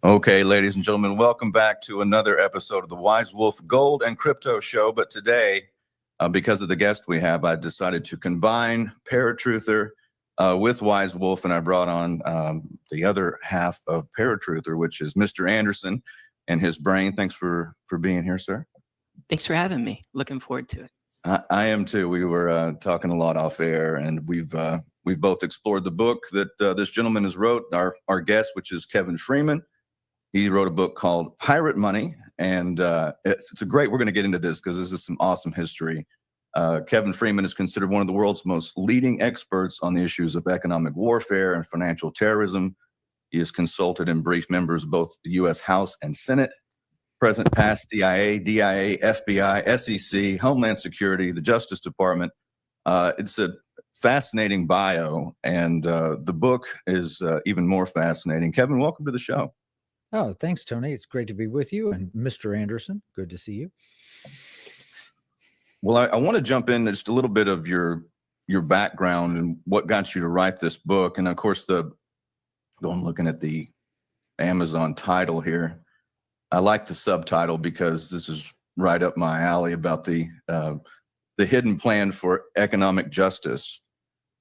Okay, ladies and gentlemen, welcome back to another episode of the Wise Wolf Gold and Crypto Show. But today, because of the guest we have, I decided to combine Paratruther with Wise Wolf, and I brought on the other half of Paratruther, which is Mr. Anderson and his brain. Thanks for being here, sir. Thanks for having me. Looking forward to it. I am too. We were talking a lot off air, and we've both explored the book that this gentleman has wrote. Our guest, which is Kevin Freeman. He wrote a book called Pirate Money, and it's a great. We're going to get into this because this is some awesome history. Kevin Freeman is considered one of the world's most leading experts on the issues of economic warfare and financial terrorism. He has consulted and briefed members of both the U.S. House and Senate, present, past CIA, DIA, FBI, SEC, Homeland Security, the Justice Department. It's a fascinating bio, and the book is even more fascinating. Kevin, welcome to the show. Oh, thanks, Tony. It's great to be with you. And Mr. Anderson, good to see you. Well, I want to jump in just a little bit of your background and what got you to write this book. And of course, I'm looking at the Amazon title here. I like the subtitle because this is right up my alley about the hidden plan for economic justice.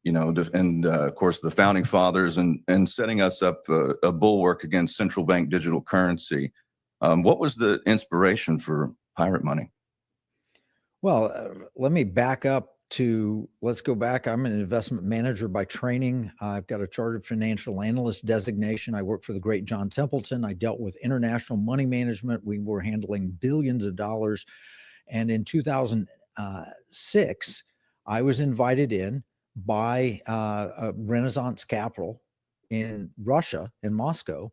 You know, and of course, the founding fathers and setting us up a bulwark against central bank digital currency. What was the inspiration for Pirate Money? Well, let me back up let's go back. I'm an investment manager by training. I've got a chartered financial analyst designation. I worked for the great John Templeton. I dealt with international money management. We were handling billions of dollars. And in 2006, I was invited in by a Renaissance Capital in Russia, in Moscow,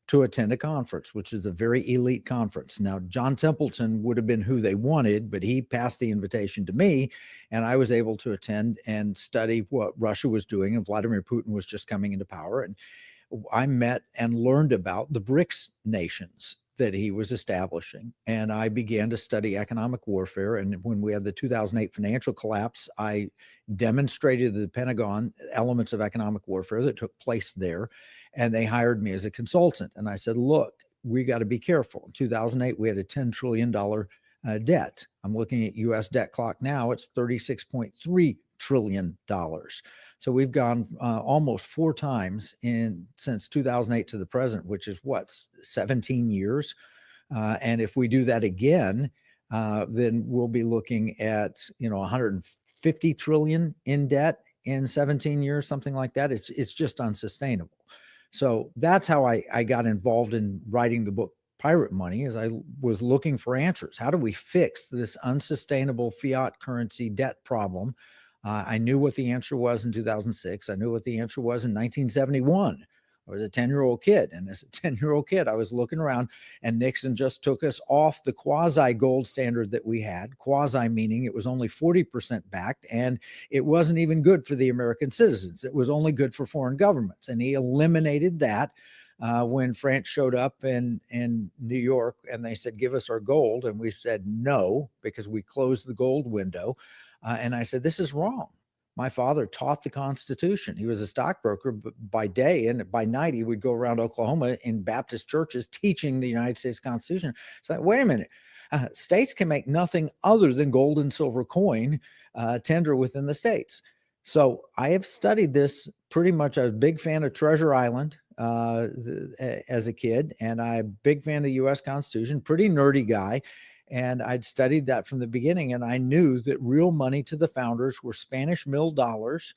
to attend a conference, which is a very elite conference. Now, John Templeton would have been who they wanted, but he passed the invitation to me, and I was able to attend and study what Russia was doing, and Vladimir Putin was just coming into power. And I met and learned about the BRICS nations that he was establishing. And I began to study economic warfare. And when we had the 2008 financial collapse, I demonstrated to the Pentagon elements of economic warfare that took place there. And they hired me as a consultant. And I said, look, we got to be careful. In 2008, we had a $10 trillion debt. I'm looking at US debt clock now. It's $36.3 trillion. So we've gone almost 4 times since 2008 to the present, which is 17 years. And if we do that again, then we'll be looking at 150 trillion in debt in 17 years, something like that. It's just unsustainable. So that's how I got involved in writing the book Pirate Money, as I was looking for answers. How do we fix this unsustainable fiat currency debt problem? I knew what the answer was in 2006. I knew what the answer was in 1971. I was a 10-year-old kid. And as a 10-year-old kid, I was looking around, and Nixon just took us off the quasi-gold standard that we had. Quasi meaning it was only 40% backed, and it wasn't even good for the American citizens. It was only good for foreign governments. And he eliminated that when France showed up in New York, and they said, give us our gold. And we said no, because we closed the gold window. And I said, this is wrong. My father taught the Constitution. He was a stockbroker by day, and by night he would go around Oklahoma in Baptist churches teaching the United States Constitution. So wait a minute. States can make nothing other than gold and silver coin tender within the states. So I have studied this pretty much. I was a big fan of Treasure Island as a kid, and I'm a big fan of the U.S. Constitution, pretty nerdy guy. And I'd studied that from the beginning, and I knew that real money to the founders were Spanish mill dollars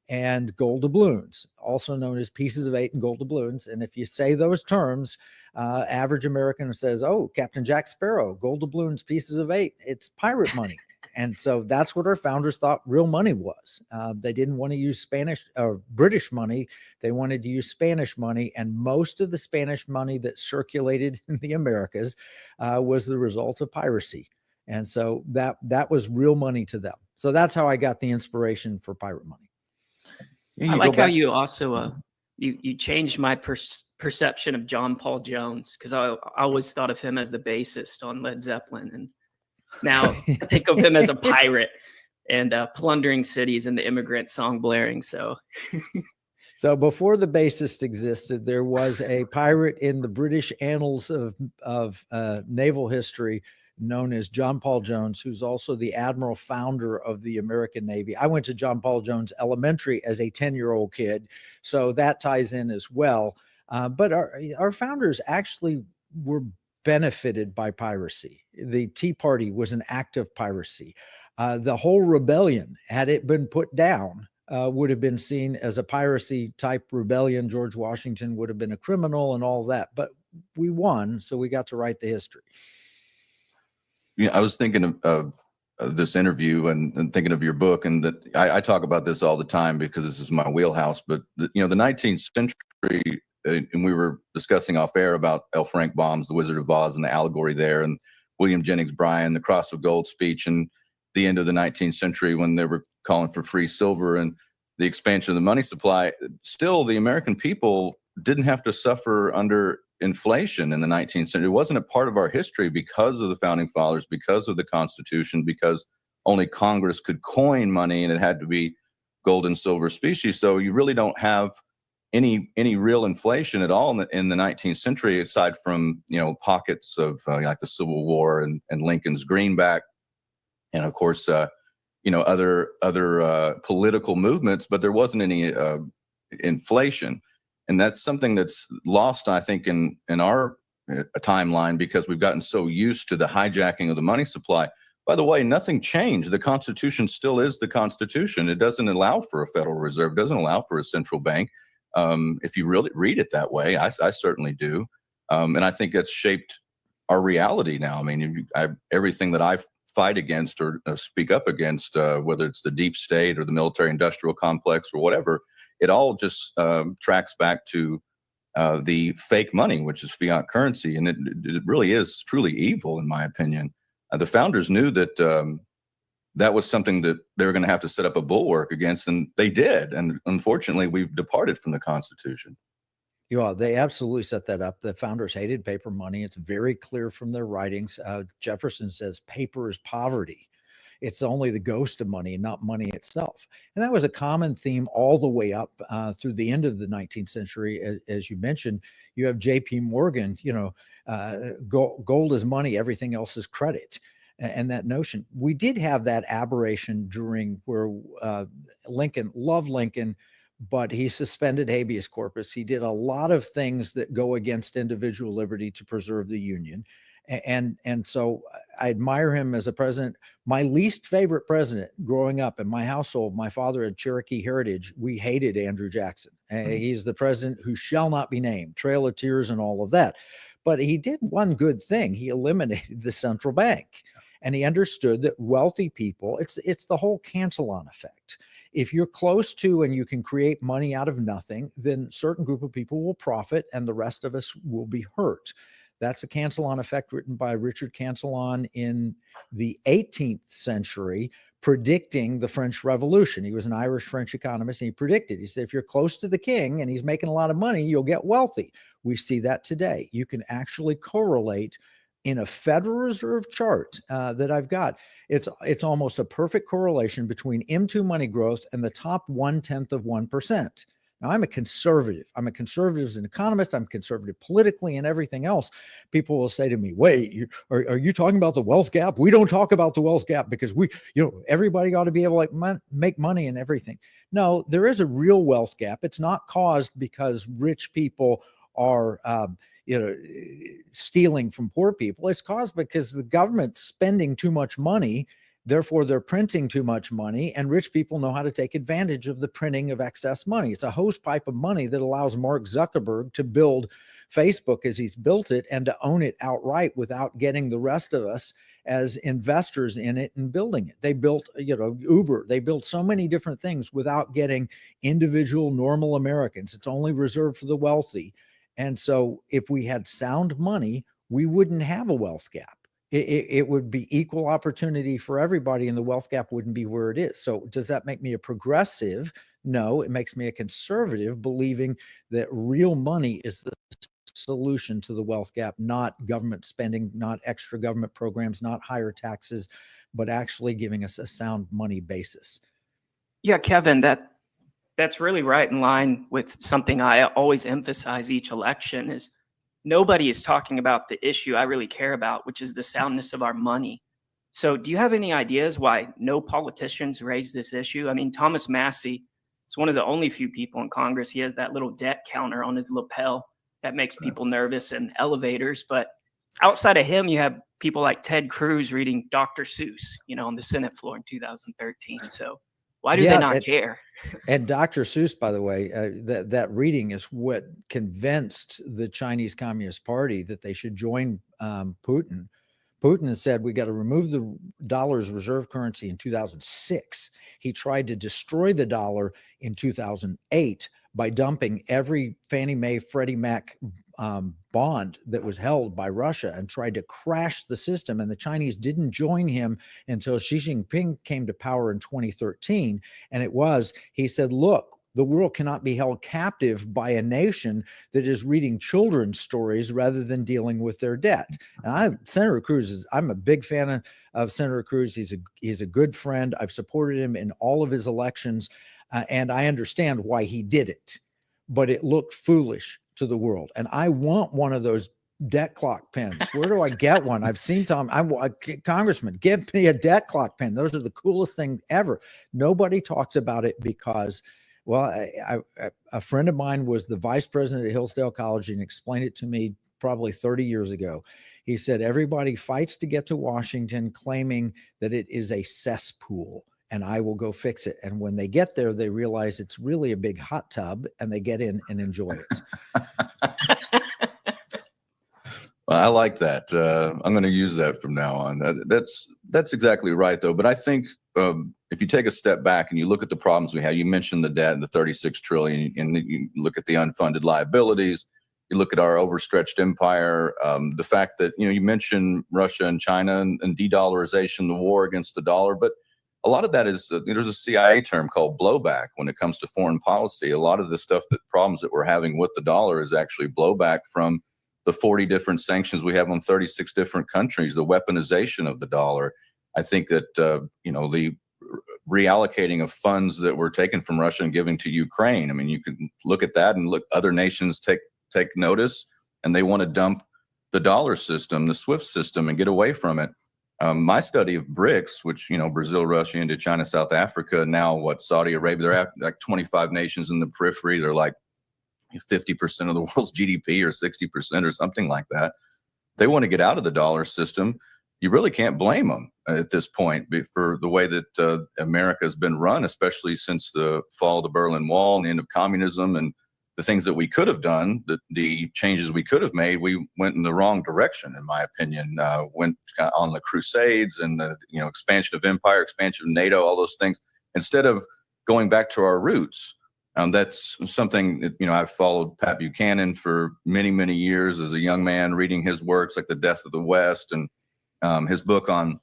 and gold doubloons, also known as pieces of 8 and gold doubloons. And if you say those terms, average American says, oh, Captain Jack Sparrow, gold doubloons, pieces of 8, it's pirate money. And so that's what our founders thought real money was. They didn't want to use Spanish or British money. They wanted to use Spanish money. And most of the Spanish money that circulated in the Americas was the result of piracy. And so that was real money to them. So that's how I got the inspiration for Pirate Money. I like how you also you changed my perception of John Paul Jones, because I always thought of him as the bassist on Led Zeppelin, and now I think of him as a pirate and plundering cities and the immigrant song blaring. So So before the basist existed, there was a pirate in the British annals of naval history known as John Paul Jones, who's also the admiral founder of the American Navy. I went to John Paul Jones Elementary as a 10-year-old kid, so that ties in as well. But our founders actually were benefited by piracy. The Tea Party was an act of piracy. The whole rebellion, had it been put down, would have been seen as a piracy type rebellion. George Washington would have been a criminal and all that, but we won, so we got to write the history. Yeah, I was thinking of this interview and thinking of your book, and that I talk about this all the time because this is my wheelhouse. But the 19th century, and we were discussing off air about L. Frank Baum's The Wizard of Oz and the allegory there, and William Jennings Bryan, the Cross of Gold speech, and the end of the 19th century when they were calling for free silver and the expansion of the money supply. Still, the American people didn't have to suffer under inflation in the 19th century. It wasn't a part of our history because of the founding fathers, because of the Constitution, because only Congress could coin money and it had to be gold and silver specie. So you really don't have any real inflation at all in the 19th century, aside from pockets of like the Civil War and Lincoln's greenback, and of course other political movements. But there wasn't any inflation. And that's something that's lost, I think, in our timeline, because we've gotten so used to the hijacking of the money supply. By the way, nothing changed. The Constitution still is the Constitution. It doesn't allow for a Federal Reserve, doesn't allow for a central bank. If you really read it that way, I certainly do. And I think that's shaped our reality now. I mean, everything that I fight against or speak up against, whether it's the deep state or the military-industrial complex or whatever, it all just tracks back to the fake money, which is fiat currency. And it really is truly evil, in my opinion. The founders knew that that was something that they were going to have to set up a bulwark against, and they did. And unfortunately, we've departed from the Constitution. Yeah, they absolutely set that up. The founders hated paper money. It's very clear from their writings. Jefferson says paper is poverty. It's only the ghost of money, not money itself. And that was a common theme all the way up through the end of the 19th century. As you mentioned, you have J.P. Morgan, gold is money, everything else is credit. And that notion, we did have that aberration during where Lincoln loved Lincoln, but he suspended habeas corpus. He did a lot of things that go against individual liberty to preserve the Union. And so I admire him as a president. My least favorite president growing up in my household, my father had Cherokee heritage. We hated Andrew Jackson. He's the president who shall not be named, Trail of Tears and all of that. But he did one good thing. He eliminated the central bank. And he understood that wealthy people, it's the whole Cantillon effect. If you're close to and you can create money out of nothing, then a certain group of people will profit and the rest of us will be hurt. That's the Cantillon effect, written by Richard Cantillon in the 18th century, predicting the French Revolution. He was an Irish-French economist, and he predicted. He said, if you're close to the king and he's making a lot of money, you'll get wealthy. We see that today. You can actually correlate in a Federal Reserve chart that I've got. It's almost a perfect correlation between M2 money growth and the top 1/10%. Now, I'm a conservative. I'm a conservative as an economist. I'm conservative politically and everything else. People will say to me, wait, are you talking about the wealth gap? We don't talk about the wealth gap because everybody ought to be able to make money and everything. No, there is a real wealth gap. It's not caused because rich people are stealing from poor people. It's caused because the government's spending too much money. Therefore, they're printing too much money, and rich people know how to take advantage of the printing of excess money. It's a hose pipe of money that allows Mark Zuckerberg to build Facebook as he's built it and to own it outright without getting the rest of us as investors in it and building it. They built, Uber. They built so many different things without getting individual normal Americans. It's only reserved for the wealthy. And so if we had sound money, we wouldn't have a wealth gap. It would be equal opportunity for everybody, and the wealth gap wouldn't be where it is. So does that make me a progressive? No, it makes me a conservative, believing that real money is the solution to the wealth gap, not government spending, not extra government programs, not higher taxes, but actually giving us a sound money basis. Yeah, Kevin, that that's really right in line with something I always emphasize each election is nobody is talking about the issue I really care about, which is the soundness of our money. So do you have any ideas why no politicians raise this issue? I mean, Thomas Massey is one of the only few people in Congress. He has that little debt counter on his lapel that makes people nervous in elevators. But outside of him, you have people like Ted Cruz reading Dr. Seuss, on the Senate floor in 2013. So why do they not care? And Dr. Seuss, by the way, that reading is what convinced the Chinese Communist Party that they should join Putin. Putin has said we got to remove the dollar's reserve currency in 2006. He tried to destroy the dollar in 2008 by dumping every Fannie Mae, Freddie Mac bond that was held by Russia and tried to crash the system. And the Chinese didn't join him until Xi Jinping came to power in 2013. And he said, look, the world cannot be held captive by a nation that is reading children's stories rather than dealing with their debt. And Senator Cruz I'm a big fan of Senator Cruz. He's a good friend. I've supported him in all of his elections, and I understand why he did it. But it looked foolish to the world. And I want one of those debt clock pens. Where do I get one? I've seen Congressman, give me a debt clock pen. Those are the coolest thing ever. Nobody talks about it because, well, a friend of mine was the vice president at Hillsdale College and explained it to me probably 30 years ago. He said, everybody fights to get to Washington claiming that it is a cesspool and I will go fix it. And when they get there, they realize it's really a big hot tub and they get in and enjoy it. Well, I like that. I'm going to use that from now on. That's exactly right, though. But I think if you take a step back and you look at the problems we have, you mentioned the debt and the 36 trillion, and you look at the unfunded liabilities, you look at our overstretched empire, the fact that, you mentioned Russia and China and de-dollarization, the war against the dollar, but a lot of that is, there's a CIA term called blowback when it comes to foreign policy. A lot of the problems that we're having with the dollar is actually blowback from the 40 different sanctions we have on 36 different countries, the weaponization of the dollar. I think that, the reallocating of funds that were taken from Russia and giving to Ukraine. I mean, you can look at that and look, other nations take notice and they want to dump the dollar system, the SWIFT system, and get away from it. My study of BRICS, which, Brazil, Russia, India, China, South Africa, now Saudi Arabia, they're at like 25 nations in the periphery. They're like 50% of the world's GDP or 60% or something like that. They want to get out of the dollar system. You really can't blame them at this point for the way that America has been run, especially since the fall of the Berlin Wall and the end of communism and the things that we could have done, the changes we could have made. We went in the wrong direction, in my opinion. Went on the Crusades and the expansion of empire, expansion of NATO, all those things, instead of going back to our roots. That's something that, I've followed Pat Buchanan for many, many years as a young man, reading his works like The Death of the West and his book on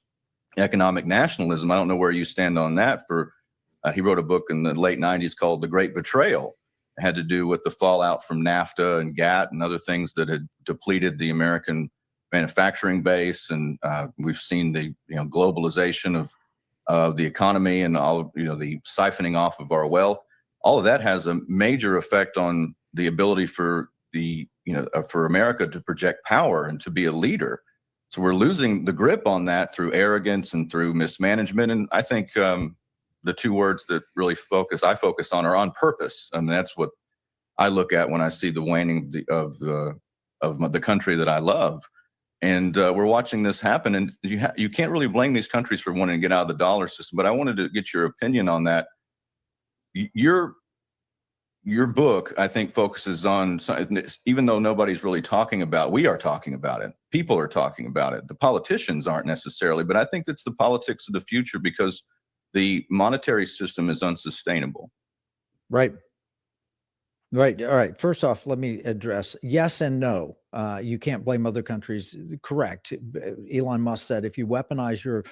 economic nationalism. I don't know where you stand on that. He wrote a book in the late 90s called The Great Betrayal. It had to do with the fallout from NAFTA and GATT and other things that had depleted the American manufacturing base. And we've seen the globalization of the economy and all the siphoning off of our wealth. All of that has a major effect on the ability for for America to project power and to be a leader. So we're losing the grip on that through arrogance and through mismanagement. And I think the two words that really I focus on are on purpose. And that's what I look at when I see the waning of the country that I love. And we're watching this happen. And you can't really blame these countries for wanting to get out of the dollar system. But I wanted to get your opinion on that. Your book, I think, focuses on, even though nobody's really talking about, we are talking about it. People are talking about it. The politicians aren't necessarily, but I think it's the politics of the future because the monetary system is unsustainable. Right. Right. All right. First off, let me address yes and no. You can't blame other countries. Correct. Elon Musk said, if you weaponize your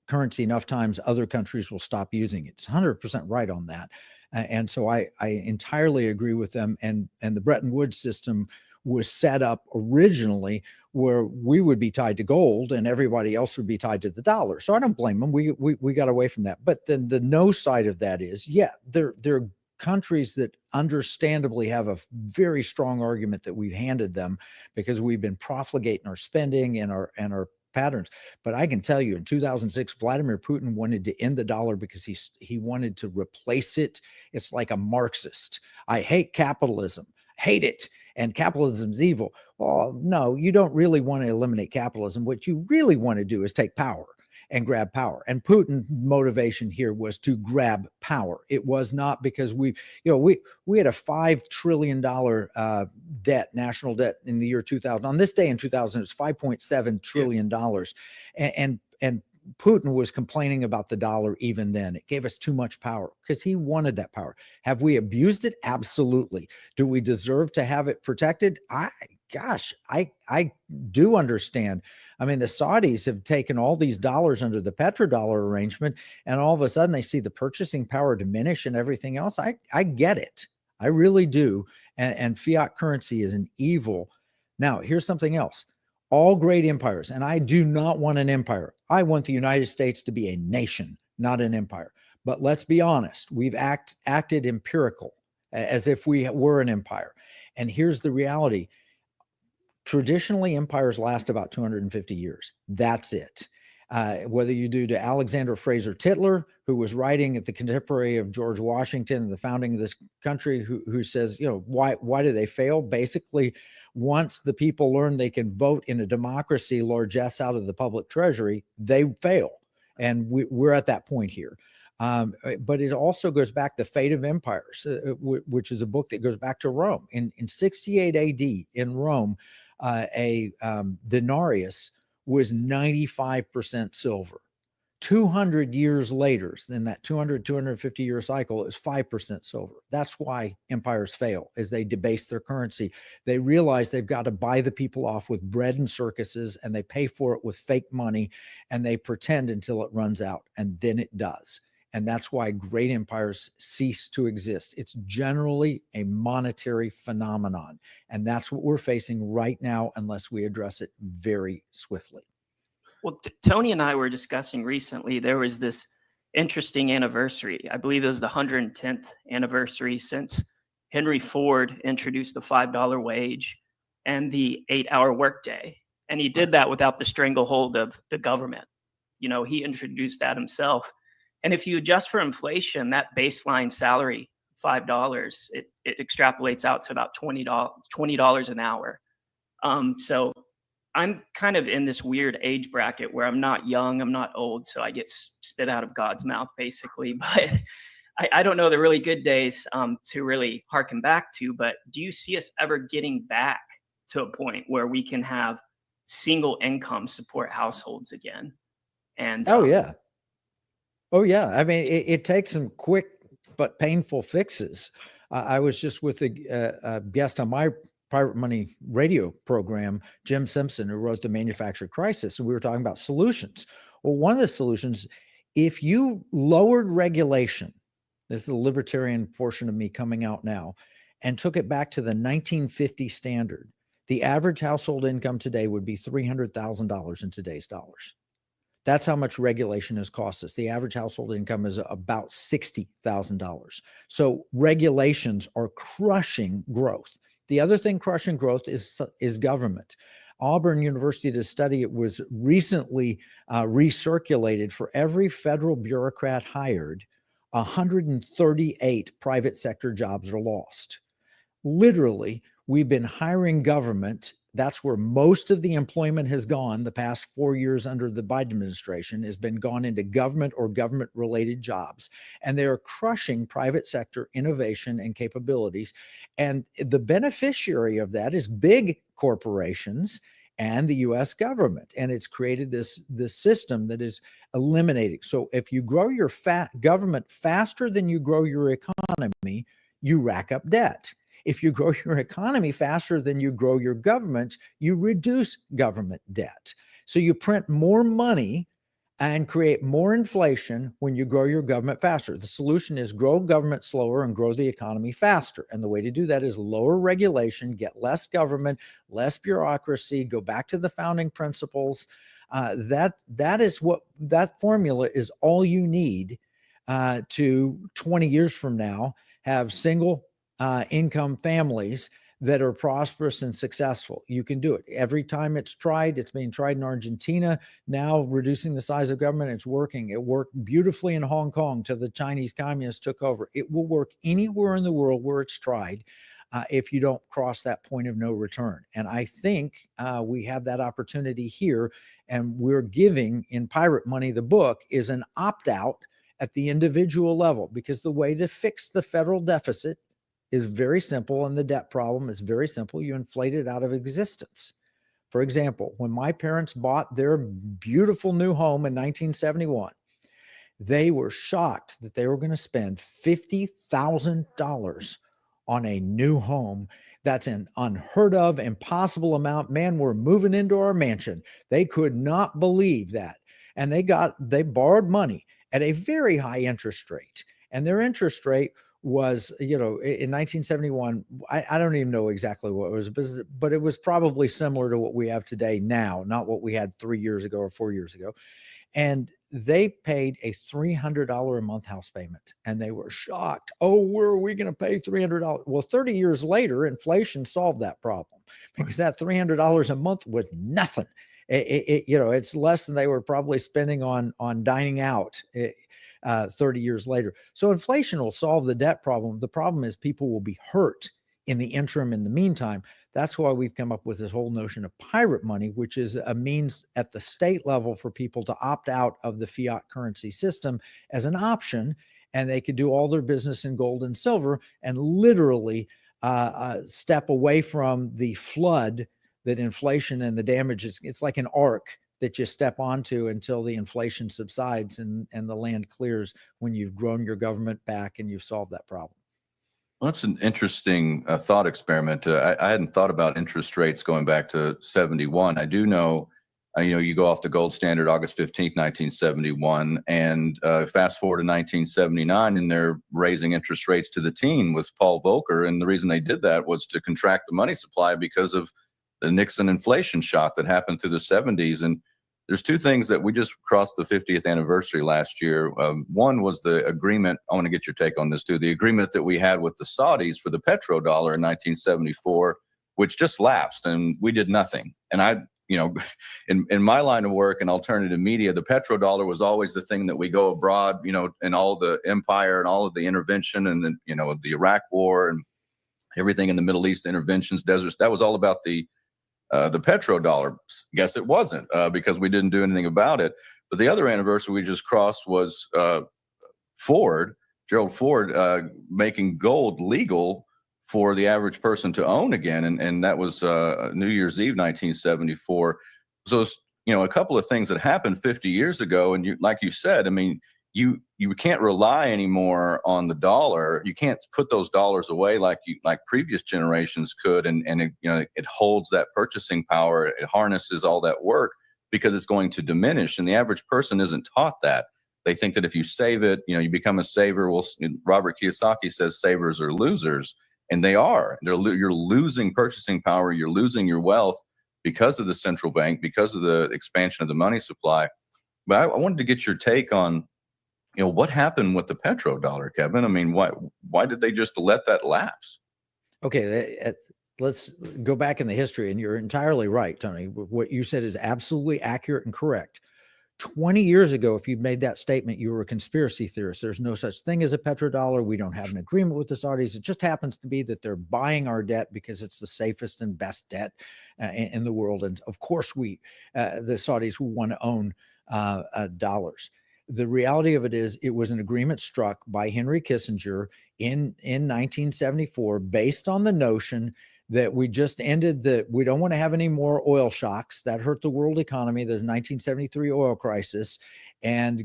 currency enough times, other countries will stop using it. It's 100% right on that. And so I entirely agree with them. And the Bretton Woods system was set up originally where we would be tied to gold and everybody else would be tied to the dollar. So I don't blame them. We got away from that. But then the no side of that is, yeah, there are countries that understandably have a very strong argument that we've handed them because we've been profligating our spending and our patterns. But I can tell you in 2006, Vladimir Putin wanted to end the dollar because he wanted to replace it. It's like a Marxist. I hate capitalism, hate it. And capitalism's evil. Well, no, you don't really want to eliminate capitalism. What you really want to do is take power and grab power. And Putin's motivation here was to grab power. It was not because we had a $5 trillion debt, national debt in the year 2000. On this day in 2000, it was $5.7 trillion. And Putin was complaining about the dollar even then. It gave us too much power because he wanted that power. Have we abused it? Absolutely. Do we deserve to have it protected? I do understand. I mean, the Saudis have taken all these dollars under the petrodollar arrangement, and all of a sudden they see the purchasing power diminish and everything else. I get it. I really do. And fiat currency is an evil. Now, here's something else. All great empires, and I do not want an empire. I want the United States to be a nation, not an empire. But let's be honest. We've acted empirical as if we were an empire. And here's the reality. Traditionally, empires last about 250 years. That's it. Whether you do to Alexander Fraser Tytler, who was writing at the contemporary of George Washington, the founding of this country, who says, why do they fail? Basically, once the people learn they can vote in a democracy, largesse out of the public treasury, they fail. And we're at that point here. But it also goes back the fate of empires, which is a book that goes back to Rome. In 68 AD in Rome, a denarius was 95% silver. 200 years later, then that 250 year cycle is 5% silver. That's why empires fail, is they debase their currency. They realize they've got to buy the people off with bread and circuses, and they pay for it with fake money, and they pretend until it runs out, and then it does. And that's why great empires cease to exist. It's generally a monetary phenomenon. And that's what we're facing right now unless we address it very swiftly. Well, Tony and I were discussing recently, there was this interesting anniversary. I believe it was the 110th anniversary since Henry Ford introduced the $5 wage and the 8-hour workday. And he did that without the stranglehold of the government. He introduced that himself. And if you adjust for inflation, that baseline salary, $5, it extrapolates out to about $20 an hour. So I'm kind of in this weird age bracket where I'm not young, I'm not old, so I get spit out of God's mouth, basically. But I don't know the really good days to really harken back to. But do you see us ever getting back to a point where we can have single income support households again? And yeah. I mean, it takes some quick but painful fixes. I was just with a guest on my private money radio program, Jim Simpson, who wrote The Manufactured Crisis, and we were talking about solutions. Well, one of the solutions, if you lowered regulation, this is the libertarian portion of me coming out now, and took it back to the 1950 standard, the average household income today would be $300,000 in today's dollars. That's how much regulation has cost us. The average household income is about $60,000. So regulations are crushing growth. The other thing crushing growth is government. Auburn University did a study. It was recently recirculated. For every federal bureaucrat hired, 138 private sector jobs are lost. Literally, we've been hiring government. That's where most of the employment has gone the past 4 years under the Biden administration, has been gone into government or government-related jobs. And they are crushing private sector innovation and capabilities. And the beneficiary of that is big corporations and the U.S. government. And it's created this system that is eliminating. So if you grow your government faster than you grow your economy, you rack up debt. If you grow your economy faster than you grow your government, you reduce government debt. So you print more money and create more inflation when you grow your government faster. The solution is grow government slower and grow the economy faster. And the way to do that is lower regulation, get less government, less bureaucracy, go back to the founding principles. That formula is all you need to 20 years from now have single income families that are prosperous and successful. You can do it. Every time it's being tried in Argentina. Now reducing the size of government, it's working. It worked beautifully in Hong Kong till the Chinese communists took over. It will work anywhere in the world where it's tried if you don't cross that point of no return. And I think we have that opportunity here. And we're giving in Pirate Money, the book, is an opt-out at the individual level, because the way to fix the federal deficit is very simple, and the debt problem is very simple. You inflate it out of existence. For example, when my parents bought their beautiful new home in 1971, they were shocked that they were going to spend $50,000 on a new home. That's an unheard of, impossible amount. Man, we're moving into our mansion. They could not believe that. And they borrowed money at a very high interest rate. And their interest rate was, in 1971, I don't even know exactly what it was, but it was probably similar to what we have today now, not what we had 3 years ago or 4 years ago. And they paid a $300 a month house payment, and they were shocked. Oh, where are we going to pay $300? Well, 30 years later, inflation solved that problem, because that $300 a month was nothing. It's less than they were probably spending on dining out 30 years later. So inflation will solve the debt problem. The problem is people will be hurt in the interim, in the meantime. That's why we've come up with this whole notion of pirate money, which is a means at the state level for people to opt out of the fiat currency system as an option. And they could do all their business in gold and silver and literally step away from the flood that inflation and the damage. It's like an arc that you step onto until the inflation subsides and the land clears when you've grown your government back and you've solved that problem. Well, that's an interesting thought experiment. I hadn't thought about interest rates going back to 71. I do know, you go off the gold standard August 15th, 1971, and fast forward to 1979, and they're raising interest rates to the teen with Paul Volcker. And the reason they did that was to contract the money supply because of the Nixon inflation shock that happened through the 70s. And there's two things that we just crossed the 50th anniversary last year. One was the agreement. I want to get your take on this too. The agreement that we had with the Saudis for the petrodollar in 1974, which just lapsed, and we did nothing. And in my line of work in alternative media, the petrodollar was always the thing that we go abroad, and all the empire and all of the intervention and then, the Iraq war and everything in the Middle East, interventions, deserts. That was all about the petrodollar. Guess it wasn't because we didn't do anything about it. But the other anniversary we just crossed was Gerald Ford, making gold legal for the average person to own again. And that was New Year's Eve, 1974. So, a couple of things that happened 50 years ago. And like you said, I mean, you can't rely anymore on the dollar. You can't put those dollars away like previous generations could, and it holds that purchasing power. It harnesses all that work because it's going to diminish, and the average person isn't taught that. They think that if you save it, you become a saver. Well, Robert Kiyosaki says savers are losers, and they are. You're losing purchasing power. You're losing your wealth because of the central bank, because of the expansion of the money supply. But I wanted to get your take on what happened with the petrodollar, Kevin? I mean, why did they just let that lapse? Okay, let's go back in the history, and you're entirely right, Tony. What you said is absolutely accurate and correct. 20 years ago, if you'd made that statement, you were a conspiracy theorist. There's no such thing as a petrodollar. We don't have an agreement with the Saudis. It just happens to be that they're buying our debt because it's the safest and best debt in the world. And of course, the Saudis want to own dollars. The reality of it is it was an agreement struck by Henry Kissinger in 1974 based on the notion that we just ended we don't want to have any more oil shocks that hurt the world economy. There's 1973 oil crisis, and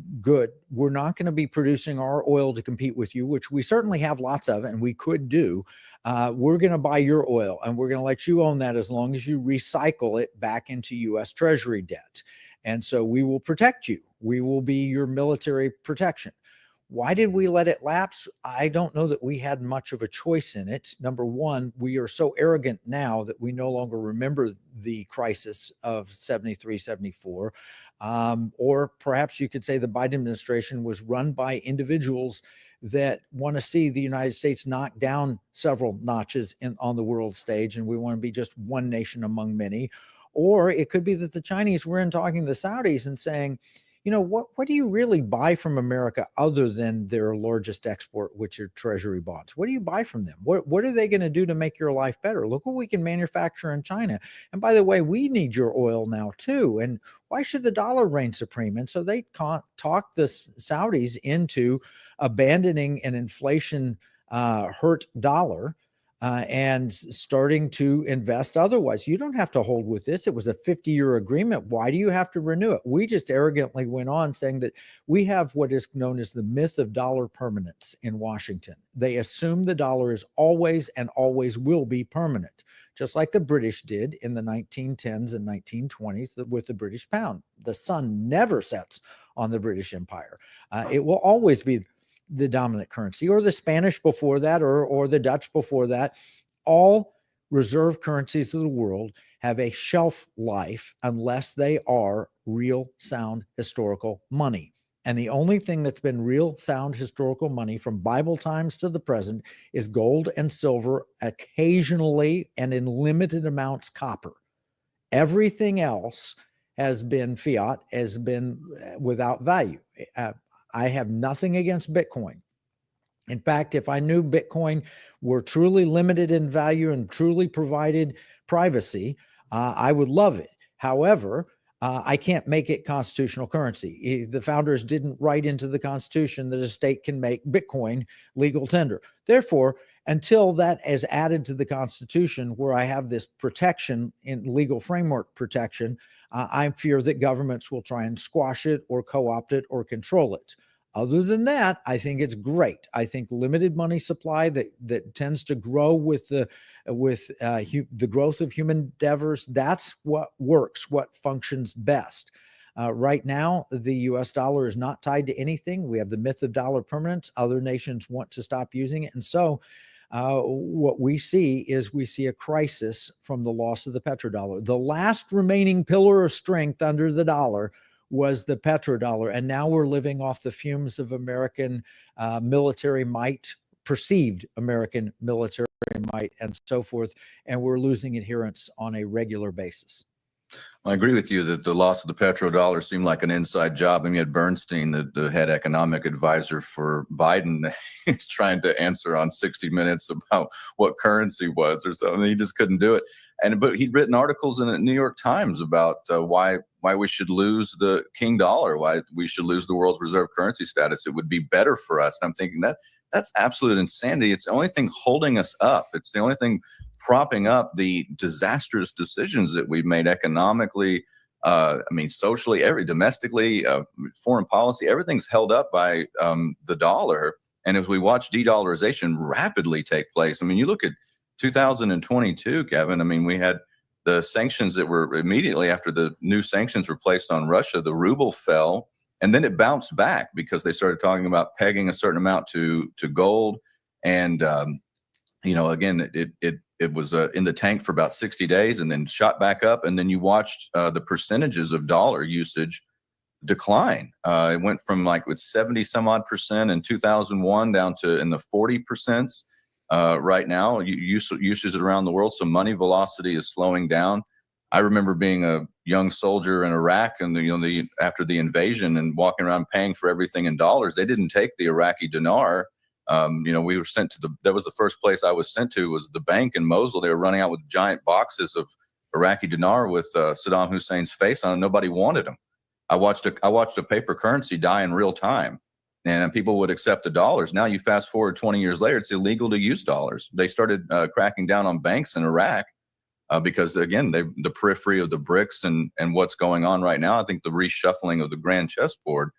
we're not going to be producing our oil to compete with you, which we certainly have lots of, and we could do. We're going to buy your oil, and we're going to let you own that as long as you recycle it back into U.S. Treasury debt. And so we will protect you. We will be your military protection. Why did we let it lapse? I don't know that we had much of a choice in it. Number one, we are so arrogant now that we no longer remember the crisis of 73, 74. Or perhaps you could say the Biden administration was run by individuals that want to see the United States knock down several notches on the world stage, and we want to be just one nation among many. Or it could be that the Chinese were in talking to the Saudis and saying, what do you really buy from America other than their largest export, which are treasury bonds? What do you buy from them? What are they going to do to make your life better? Look what we can manufacture in China. And by the way, we need your oil now too. And why should the dollar reign supreme? And so they talk the Saudis into abandoning an inflation hurt dollar and starting to invest otherwise. You don't have to hold with this. It was a 50-year agreement. Why do you have to renew it? We just arrogantly went on saying that we have what is known as the myth of dollar permanence in Washington. They assume the dollar is always and always will be permanent, just like the British did in the 1910s and 1920s with the British pound. The sun never sets on the British Empire. It will always be the dominant currency, or the Spanish before that, or the Dutch before that. All reserve currencies of the world have a shelf life unless they are real sound historical money. And the only thing that's been real sound historical money from Bible times to the present is gold and silver, occasionally and in limited amounts copper. Everything else has been fiat, has been without value. I have nothing against Bitcoin. In fact, if I knew Bitcoin were truly limited in value and truly provided privacy, I would love it. However, I can't make it constitutional currency. The founders didn't write into the Constitution that a state can make Bitcoin legal tender. Therefore, until that is added to the Constitution, where I have this protection in legal framework protection, I fear that governments will try and squash it or co-opt it or control it. Other than that, I think it's great. I think limited money supply that tends to grow with the growth of human endeavors, that's what works, what functions best. Right now, the U.S. dollar is not tied to anything. We have the myth of dollar permanence. Other nations want to stop using it. And so what we see a crisis from the loss of the petrodollar. The last remaining pillar of strength under the dollar was the petrodollar. And now we're living off the fumes of American military might, perceived American military might, and so forth. And we're losing adherence on a regular basis. I agree with you that the loss of the petrodollar seemed like an inside job. I mean, you had Bernstein, the head economic advisor for Biden, he's trying to answer on 60 Minutes about what currency was or something. He just couldn't do it. But he'd written articles in the New York Times about why we should lose the king dollar, why we should lose the world's reserve currency status. It would be better for us. And I'm thinking that's absolute insanity. It's the only thing holding us up. It's the only thing propping up the disastrous decisions that we've made economically, socially, domestically, foreign policy. Everything's held up by the dollar. And as we watch de-dollarization rapidly take place, I mean, you look at 2022, Kevin, I mean, we had the sanctions that were immediately after the new sanctions were placed on Russia, the ruble fell, and then it bounced back because they started talking about pegging a certain amount to gold. And, again, it was in the tank for about 60 days and then shot back up. And then you watched the percentages of dollar usage decline. It went from with 70 some odd percent in 2001 down to in the 40%. Right now, usage around the world. So money velocity is slowing down. I remember being a young soldier in Iraq and after the invasion and walking around paying for everything in dollars. They didn't take the Iraqi dinar. We were sent to that was the first place I was sent to was the bank in Mosul. They were running out with giant boxes of Iraqi dinar with Saddam Hussein's face on it. Nobody wanted them. I watched a paper currency die in real time. And people would accept the dollars. Now you fast forward 20 years later, it's illegal to use dollars. They started cracking down on banks in Iraq because, again, the periphery of the BRICS and what's going on right now, I think the reshuffling of the grand chessboard.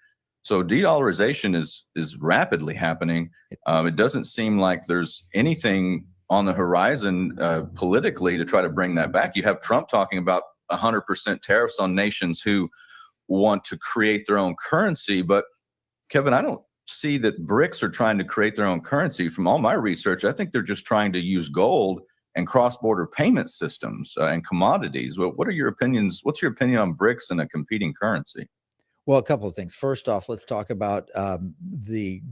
So de-dollarization is rapidly happening. It doesn't seem like there's anything on the horizon politically to try to bring that back. You have Trump talking about 100% tariffs on nations who want to create their own currency. But Kevin, I don't see that BRICS are trying to create their own currency. From all my research, I think they're just trying to use gold and cross-border payment systems and commodities. What are your opinions? What's your opinion on BRICS and a competing currency? Well, a couple of things. First off, let's talk about the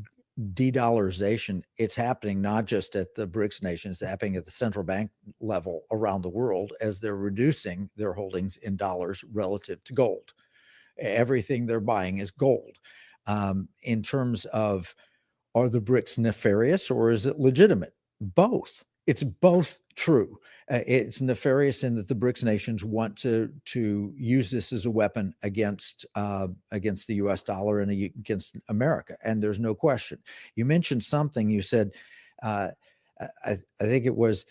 de-dollarization. It's happening not just at the BRICS nations, it's happening at the central bank level around the world as they're reducing their holdings in dollars relative to gold. Everything they're buying is gold. In terms of, are the BRICS nefarious or is it legitimate? Both. It's both true. It's nefarious in that the BRICS nations want to use this as a weapon against the U.S. dollar and against America, and there's no question. You mentioned something. You said, I think it was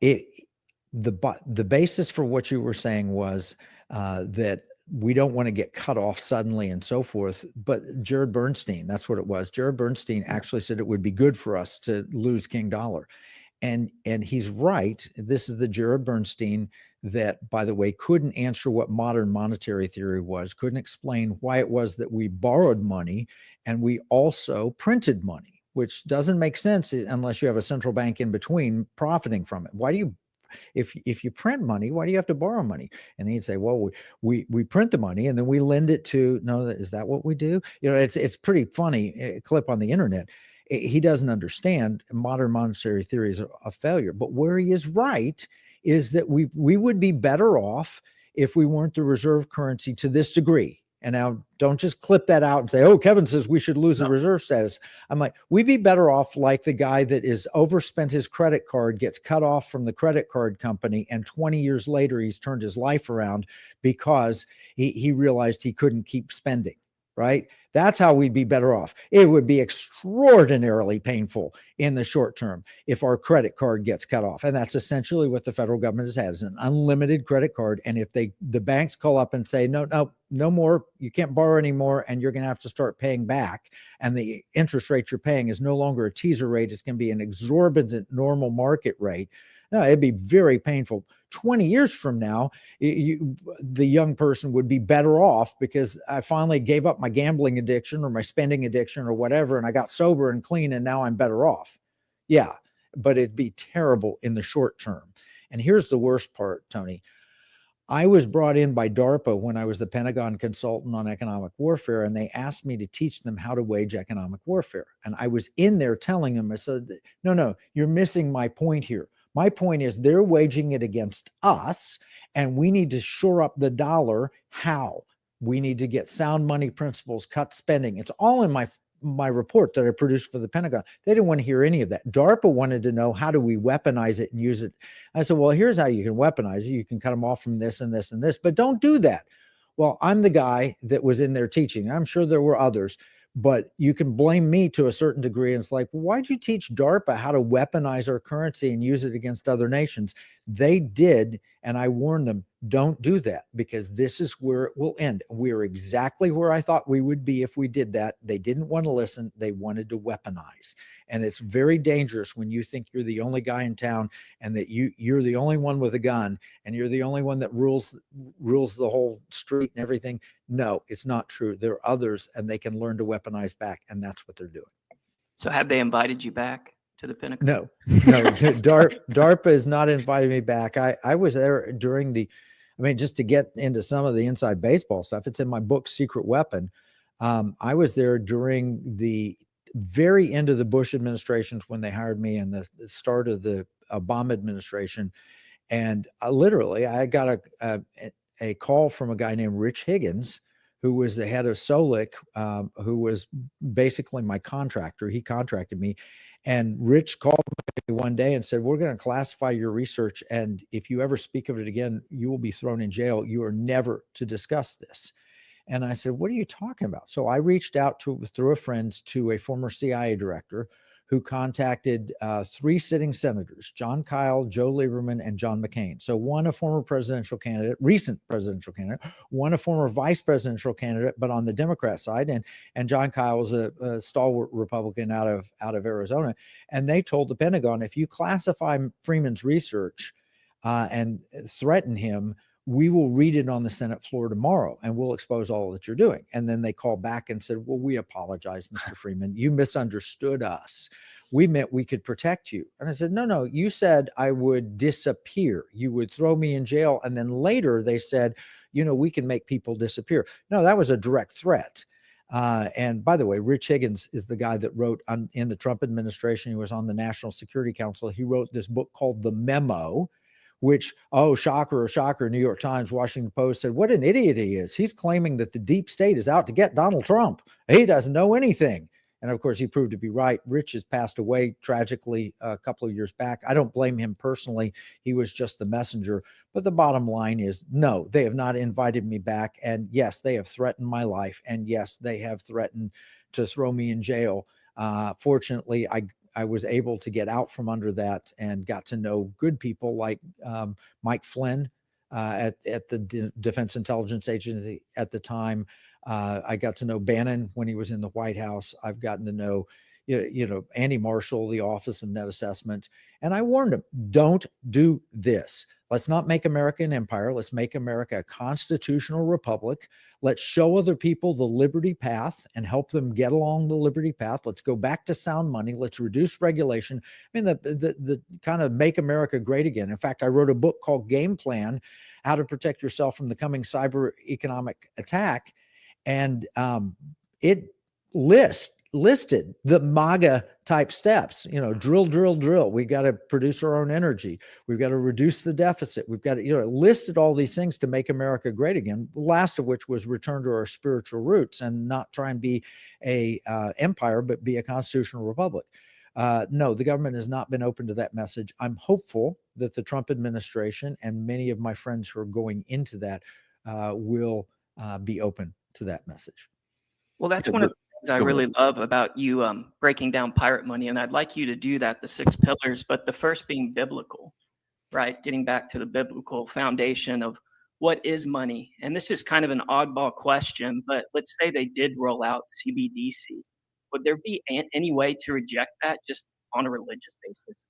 the basis for what you were saying was that we don't want to get cut off suddenly and so forth. But Jared Bernstein, that's what it was. Jared Bernstein actually said it would be good for us to lose King dollar. And he's right. This is the Jared Bernstein that, by the way, couldn't answer what modern monetary theory was, couldn't explain why it was that we borrowed money and we also printed money, which doesn't make sense unless you have a central bank in between profiting from it. Why do you, if you print money, why do you have to borrow money? And he'd say, well, we print the money and then we lend it to, no, is that what we do? You know, it's pretty funny clip on the internet. He doesn't understand modern monetary theory is a failure. But where he is right is that we would be better off if we weren't the reserve currency to this degree. And now don't just clip that out and say, oh, Kevin says we should lose the reserve status. I'm like, we'd be better off like the guy that is overspent his credit card, gets cut off from the credit card company, and 20 years later, he's turned his life around because he realized he couldn't keep spending, right? That's how we'd be better off. It would be extraordinarily painful in the short term if our credit card gets cut off. And that's essentially what the federal government has had, is an unlimited credit card. And if the banks call up and say, no more, you can't borrow anymore, and you're going to have to start paying back, and the interest rate you're paying is no longer a teaser rate, it's going to be an exorbitant normal market rate. No, it'd be very painful. 20 years from now, the young person would be better off because I finally gave up my gambling addiction or my spending addiction or whatever, and I got sober and clean, and now I'm better off. Yeah, but it'd be terrible in the short term. And here's the worst part, Tony. I was brought in by DARPA when I was the Pentagon consultant on economic warfare, and they asked me to teach them how to wage economic warfare. And I was in there telling them, I said, no, you're missing my point here. My point is they're waging it against us, and we need to shore up the dollar. How? We need to get sound money principles, cut spending. It's all in my report that I produced for the Pentagon. They didn't want to hear any of that. DARPA wanted to know, how do we weaponize it and use it? I said, well, here's how you can weaponize it. You can cut them off from this and this and this, but don't do that. Well, I'm the guy that was in there teaching. I'm sure there were others, but you can blame me to a certain degree. And it's like, why'd you teach DARPA how to weaponize our currency and use it against other nations? They did. And I warned them, don't do that, because this is where it will end. We're exactly where I thought we would be if we did that. They didn't want to listen. They wanted to weaponize. And it's very dangerous when you think you're the only guy in town and that you're the only one with a gun and you're the only one that rules the whole street and everything. No, it's not true. There are others, and they can learn to weaponize back. And that's what they're doing. So have they invited you back to the Pentagon? No. DARPA has not invited me back. I was there during just to get into some of the inside baseball stuff. It's in my book, Secret Weapon. I was there during the very end of the Bush administrations when they hired me, and the start of the Obama administration. And literally, I got a call from a guy named Rich Higgins, who was the head of Solic, who was basically my contractor. He contracted me. And Rich called me one day and said, we're going to classify your research, and if you ever speak of it again, you will be thrown in jail. You are never to discuss this. And I said, what are you talking about? So I reached out through a friend to a former CIA director who contacted 3 sitting senators, John Kyle, Joe Lieberman, and John McCain. So one a former presidential candidate, recent presidential candidate, one a former vice presidential candidate, but on the Democrat side, and John Kyle was a stalwart Republican out of Arizona. And they told the Pentagon, if you classify Freeman's research and threaten him, we will read it on the Senate floor tomorrow and we'll expose all that you're doing. And then they called back and said, well, we apologize, Mr. Freeman. You misunderstood us. We meant we could protect you. And I said, no, you said I would disappear. You would throw me in jail. And then later they said, we can make people disappear. No, that was a direct threat. And by the way, Rich Higgins is the guy that wrote in the Trump administration. He was on the National Security Council. He wrote this book called The Memo, which, shocker, New York Times, Washington Post said, what an idiot he is. He's claiming that the deep state is out to get Donald Trump. He doesn't know anything. And of course, he proved to be right. Rich has passed away tragically a couple of years back. I don't blame him personally. He was just the messenger. But the bottom line is, no, they have not invited me back. And yes, they have threatened my life. And yes, they have threatened to throw me in jail. Fortunately, I was able to get out from under that and got to know good people like Mike Flynn at the Defense Intelligence Agency at the time. I got to know Bannon when he was in the White House. I've gotten to know, Andy Marshall, the Office of Net Assessment. And I warned him, don't do this. Let's not make America an empire. Let's make America a constitutional republic. Let's show other people the liberty path and help them get along the liberty path. Let's go back to sound money. Let's reduce regulation. I mean, the kind of make America great again. In fact, I wrote a book called Game Plan, How to Protect Yourself from the Coming Cyber Economic Attack. And it listed the MAGA type steps, drill. We got to produce our own energy. We've got to reduce the deficit. We've got to, it listed all these things to make America great again. The last of which was return to our spiritual roots and not try and be a empire, but be a constitutional republic. No, the government has not been open to that message. I'm hopeful that the Trump administration and many of my friends who are going into that will be open to that message. Well, that's one of the things I really love about you breaking down pirate money. And I'd like you to do that, the 6 pillars, but the first being biblical, right? Getting back to the biblical foundation of what is money. And this is kind of an oddball question, but let's say they did roll out CBDC. Would there be any way to reject that just on a religious basis?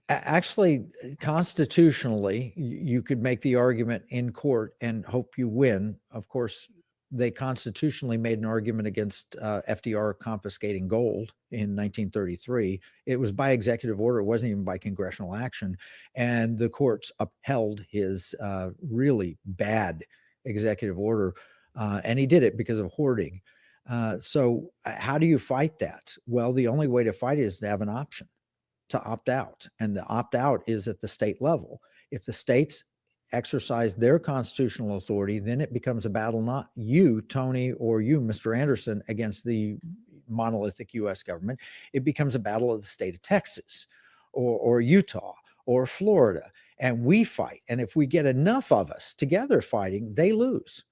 Actually, constitutionally, you could make the argument in court and hope you win. Of course, they constitutionally made an argument against FDR confiscating gold in 1933. It was by executive order. It wasn't even by congressional action. And the courts upheld his really bad executive order. And he did it because of hoarding. So how do you fight that? Well, the only way to fight it is to have an option to opt out. And the opt out is at the state level. If the states exercise their constitutional authority, then it becomes a battle, not you, Tony, or you, Mr. Anderson, against the monolithic U.S. government. It becomes a battle of the state of Texas or Utah or Florida. And we fight. And if we get enough of us together fighting, they lose.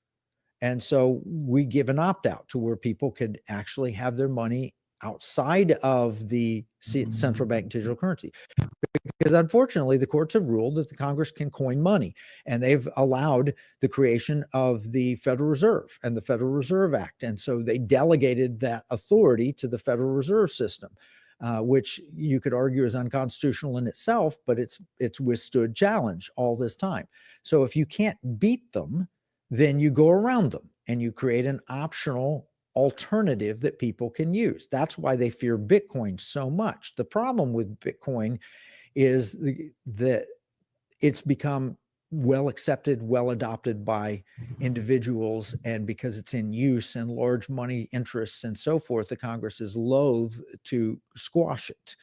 And so we give an opt out to where people could actually have their money outside of the central bank digital currency. Because unfortunately, the courts have ruled that the Congress can coin money, and they've allowed the creation of the Federal Reserve and the Federal Reserve Act. And so they delegated that authority to the Federal Reserve System, which you could argue is unconstitutional in itself, but it's withstood challenge all this time. So if you can't beat them, then you go around them and you create an optional alternative that people can use. That's why they fear Bitcoin so much. The problem with Bitcoin is that it's become well accepted, well adopted by individuals, and because it's in use and large money interests and so forth, the Congress is loath to squash it.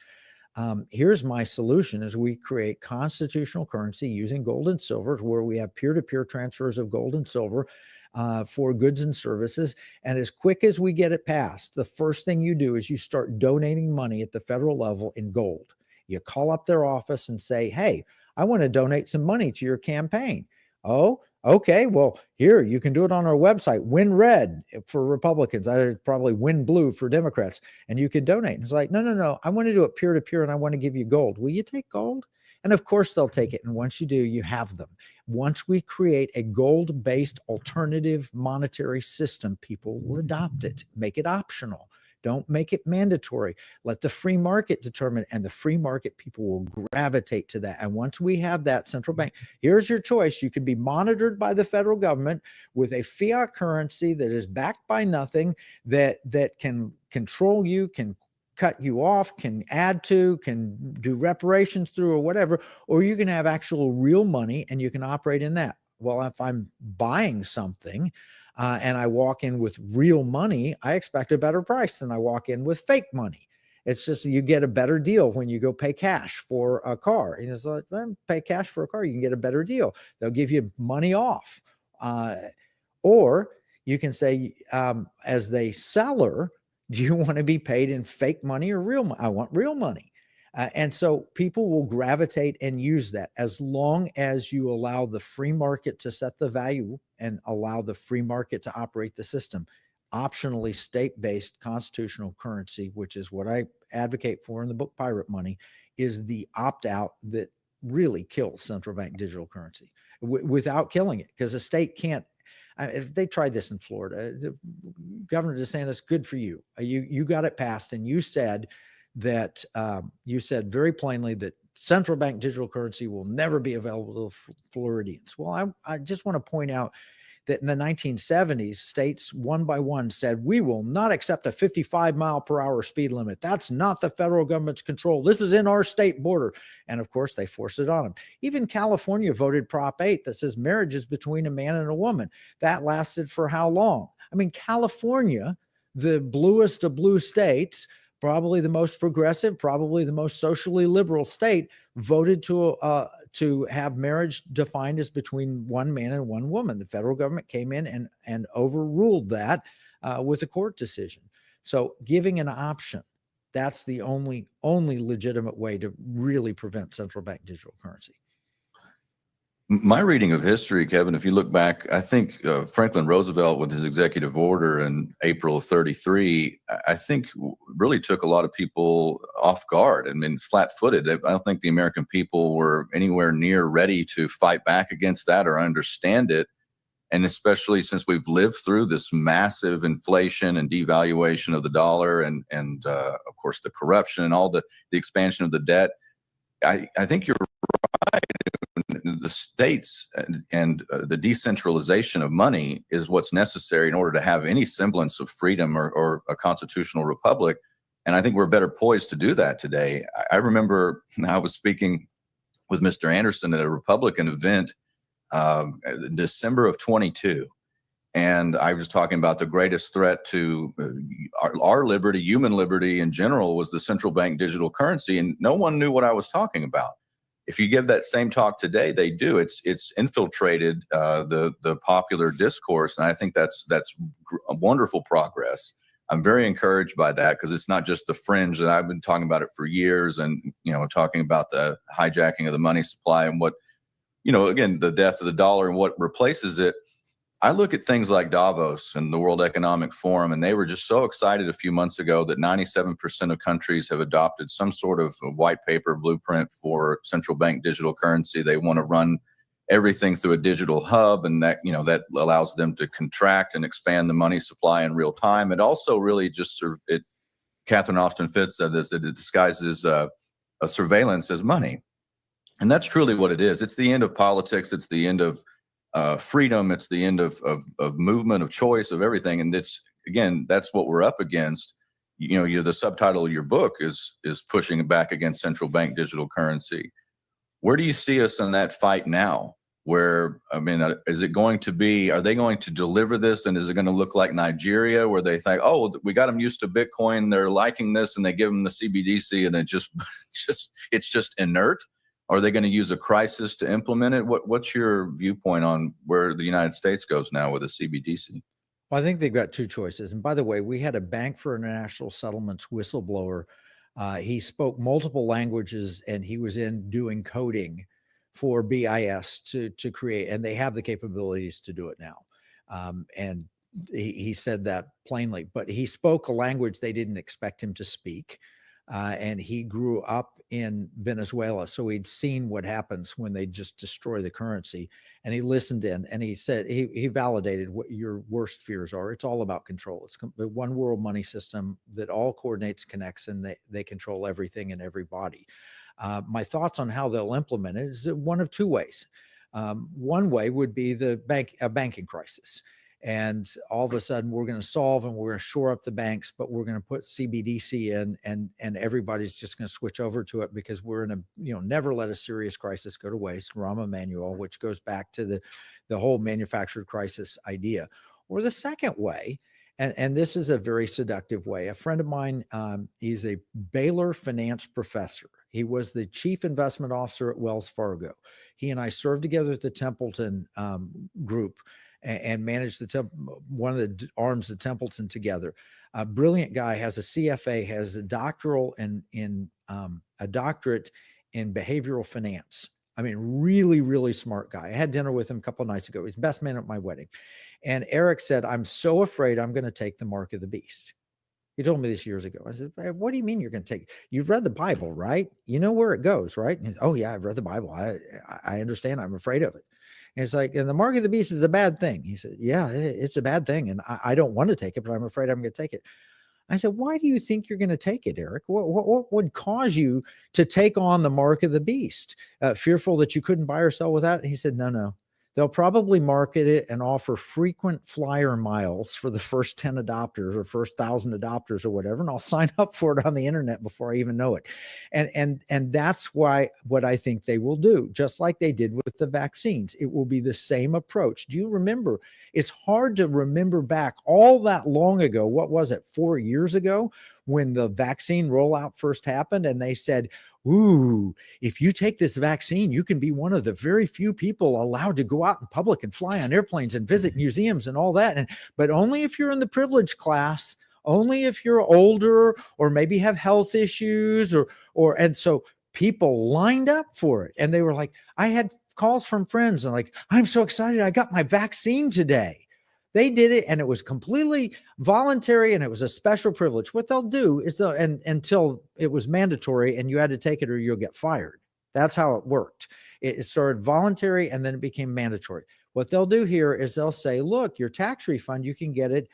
Here's my solution: is we create constitutional currency using gold and silver, where we have peer-to-peer transfers of gold and silver for goods and services. And as quick as we get it passed, the first thing you do is you start donating money at the federal level in gold. You call up their office and say, hey, I want to donate some money to your campaign. Oh, okay. Well, here, you can do it on our website. Win red for Republicans. I'd probably win blue for Democrats. And you can donate. And it's like, no. I want to do it peer-to-peer and I want to give you gold. Will you take gold? And of course they'll take it. And once you do, you have them. Once we create a gold-based alternative monetary system, people will adopt it, make it optional. Don't make it mandatory. Let the free market determine, and the free market people will gravitate to that. And once we have that central bank, here's your choice. You can be monitored by the federal government with a fiat currency that is backed by nothing, that can control you, can cut you off, can add to, can do reparations through, or whatever, or you can have actual real money and you can operate in that. Well, if I'm buying something and I walk in with real money, I expect a better price than I walk in with fake money. It's just you get a better deal when you go pay cash for a car. And it's like, well, pay cash for a car, you can get a better deal. They'll give you money off. Or you can say, as the seller, do you want to be paid in fake money or real money? I want real money. And so people will gravitate and use that as long as you allow the free market to set the value and allow the free market to operate the system. Optionally state-based constitutional currency, which is what I advocate for in the book Pirate Money, is the opt-out that really kills central bank digital currency without killing it, because the state can't. If they tried this in Florida, Governor DeSantis, good for you. You got it passed, and you said that you said very plainly that central bank digital currency will never be available to Floridians. Well, I just want to point out that in the 1970s, states one by one said, we will not accept a 55-mile-per-hour speed limit. That's not the federal government's control. This is in our state border. And of course, they forced it on them. Even California voted Prop 8 that says marriage is between a man and a woman. That lasted for how long? I mean, California, the bluest of blue states, probably the most progressive, probably the most socially liberal state, voted to have marriage defined as between one man and one woman. The federal government came in and overruled that with a court decision. So giving an option, that's the only legitimate way to really prevent central bank digital currency. My reading of history, Kevin, if you look back, I think Franklin Roosevelt, with his executive order in April of 33, I think really took a lot of people off guard and been flat-footed. I don't think the American people were anywhere near ready to fight back against that or understand it. And especially since we've lived through this massive inflation and devaluation of the dollar and of course, the corruption and all the expansion of the debt, I think you're right. The states and the decentralization of money is what's necessary in order to have any semblance of freedom or a constitutional republic. And I think we're better poised to do that today. I remember I was speaking with Mr. Anderson at a Republican event December of 22. And I was talking about the greatest threat to our liberty, human liberty in general, was the central bank digital currency. And no one knew what I was talking about. If you give that same talk today, they do. It's infiltrated the popular discourse, and I think that's a wonderful progress. I'm very encouraged by that, because it's not just the fringe that I've been talking about it for years, and talking about the hijacking of the money supply and what, again, the death of the dollar and what replaces it. I look at things like Davos and the World Economic Forum, and they were just so excited a few months ago that 97% of countries have adopted some sort of a white paper blueprint for central bank digital currency. They want to run everything through a digital hub, and that that allows them to contract and expand the money supply in real time. It also really just Catherine Austin Fitts said this, that it disguises a surveillance as money, and that's truly what it is. It's the end of politics. It's the end of freedom. It's the end of movement, of choice, of everything. And that's what we're up against. The subtitle of your book is pushing back against central bank digital currency. Where do you see us in that fight now? Where, is it going to be, are they going to deliver this? And is it going to look like Nigeria, where they think, oh, we got them used to Bitcoin, they're liking this, and they give them the CBDC, and it's just inert? Are they going to use a crisis to implement it? What's your viewpoint on where the United States goes now with a CBDC? Well, I think they've got two choices. And by the way, we had a Bank for International Settlements whistleblower. He spoke multiple languages, and he was doing coding for BIS to create, and they have the capabilities to do it now. And he said that plainly, but he spoke a language they didn't expect him to speak. and he grew up in Venezuela. So he'd seen what happens when they just destroy the currency. And he listened in, and he said, he validated what your worst fears are. It's all about control. It's the one world money system that all coordinates, connects, and they control everything and everybody. My thoughts on how they'll implement it is one of two ways. One way would be a banking crisis. And all of a sudden we're going to solve and we're going to shore up the banks, but we're going to put CBDC in, and everybody's just going to switch over to it because we're in a, never let a serious crisis go to waste. Rahm Emanuel, which goes back to the whole manufactured crisis idea. Or the second way, and this is a very seductive way. A friend of mine, he's a Baylor finance professor. He was the chief investment officer at Wells Fargo. He and I served together at the Templeton group and managed one of the arms of Templeton together. A brilliant guy, has a CFA, has a doctorate in behavioral finance. I mean, really, really smart guy. I had dinner with him a couple of nights ago. He's the best man at my wedding. And Eric said, I'm so afraid I'm going to take the mark of the beast. He told me this years ago. I said, what do you mean you're going to take? You've read the Bible, right? You know where it goes, right? And he said, oh yeah, I've read the Bible. I understand. I'm afraid of it. And it's like, and the mark of the beast is a bad thing. He said, yeah, it's a bad thing. And I don't want to take it, but I'm afraid I'm going to take it. I said, why do you think you're going to take it, Eric? What would cause you to take on the mark of the beast? Fearful that you couldn't buy or sell without it? He said, no. They'll probably market it and offer frequent flyer miles for the first 10 adopters or first 1,000 adopters or whatever. And I'll sign up for it on the internet before I even know it. And that's what I think they will do, just like they did with the vaccines. It will be the same approach. Do you remember? It's hard to remember back all that long ago. What was it, 4 years ago, when the vaccine rollout first happened and they said, ooh, if you take this vaccine, you can be one of the very few people allowed to go out in public and fly on airplanes and visit museums and all that. But only if you're in the privileged class, only if you're older or maybe have health issues and so people lined up for it. And they were like, I had calls from friends and like, I'm so excited. I got my vaccine today. They did it, and it was completely voluntary, and it was a special privilege. What they'll do is until it was mandatory and you had to take it or you'll get fired. That's how it worked. It started voluntary and then it became mandatory. What they'll do here is they'll say, look, your tax refund, you can get it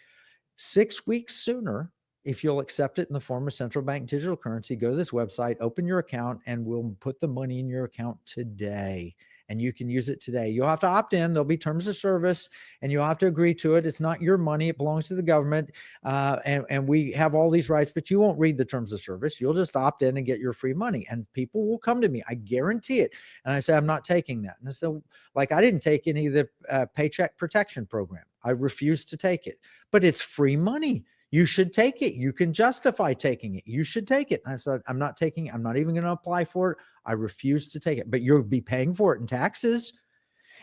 6 weeks sooner if you'll accept it in the form of central bank digital currency. Go to this website, open your account, and we'll put the money in your account today. And you can use it today. You'll have to opt in. There'll be terms of service, and you'll have to agree to it. It's not your money. It belongs to the government. And we have all these rights, but you won't read the terms of service. You'll just opt in and get your free money. And people will come to me. I guarantee it. And I say, I'm not taking that. And so, like, I didn't take any of the Paycheck Protection Program. I refused to take it. But it's free money. You should take it. You can justify taking it. You should take it. And I said, I'm not taking it. I'm not even going to apply for it. I refuse to take it, but you'll be paying for it in taxes.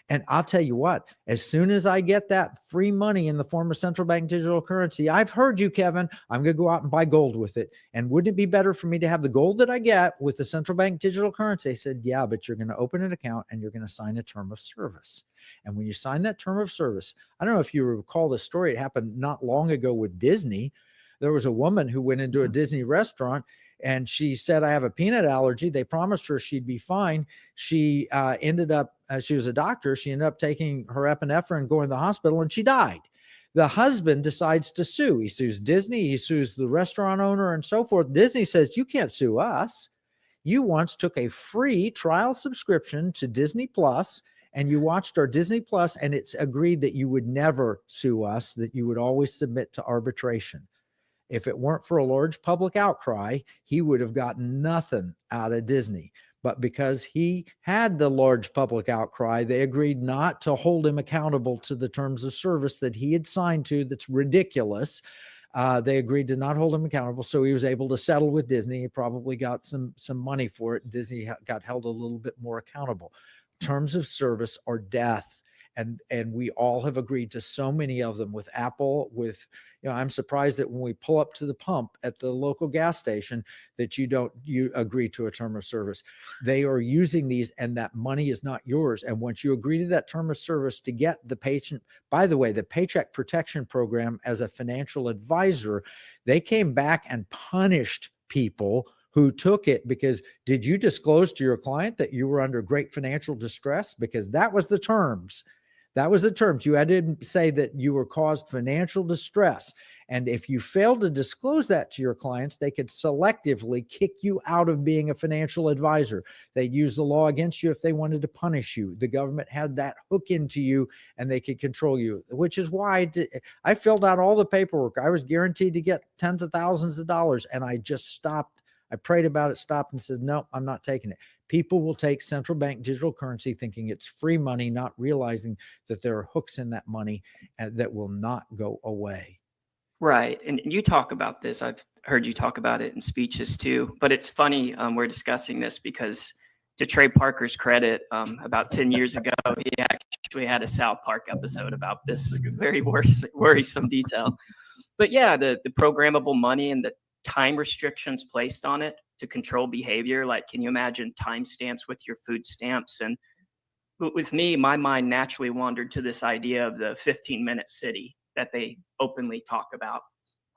And I'll tell you what, as soon as I get that free money in the form of central bank digital currency, I've heard you, Kevin, I'm going to go out and buy gold with it. And wouldn't it be better for me to have the gold that I get with the central bank digital currency? I said, yeah, but you're going to open an account and you're going to sign a term of service. And when you sign that term of service, I don't know if you recall the story. It happened not long ago with Disney. There was a woman who went into a Disney restaurant and she said, I have a peanut allergy. They promised her she'd be fine. She ended up, she was a doctor. She ended up taking her epinephrine, going to the hospital, and she died. The husband decides to sue. He sues Disney. He sues the restaurant owner and so forth. Disney says, you can't sue us. You once took a free trial subscription to Disney Plus, and you watched our Disney Plus, and it's agreed that you would never sue us, that you would always submit to arbitration. If it weren't for a large public outcry, he would have gotten nothing out of Disney. But because he had the large public outcry, they agreed not to hold him accountable to the terms of service that he had signed to. That's ridiculous. They agreed to not hold him accountable. So he was able to settle with Disney. He probably got some money for it. Disney got held a little bit more accountable. Terms of service are death. And we all have agreed to so many of them with Apple, with, I'm surprised that when we pull up to the pump at the local gas station that you agree to a term of service. They are using these, and that money is not yours. And once you agree to that term of service to get the patient, by the way, the Paycheck Protection Program, as a financial advisor, they came back and punished people who took it because did you disclose to your client that you were under great financial distress? Because that was the terms. That was the terms. You had to say that you were caused financial distress. And if you failed to disclose that to your clients, they could selectively kick you out of being a financial advisor. They'd use the law against you if they wanted to punish you. The government had that hook into you and they could control you, which is why I filled out all the paperwork. I was guaranteed to get tens of thousands of dollars, and I just stopped. I prayed about it, stopped, and said, no, I'm not taking it. People will take central bank digital currency thinking it's free money, not realizing that there are hooks in that money that will not go away. Right. And you talk about this. I've heard you talk about it in speeches too. But it's funny, we're discussing this because to Trey Parker's credit, about 10 years ago, he actually had a South Park episode about this very worrisome detail. But yeah, the programmable money and the time restrictions placed on it to control behavior. Like, can you imagine timestamps with your food stamps? And with me, my mind naturally wandered to this idea of the 15-minute city that they openly talk about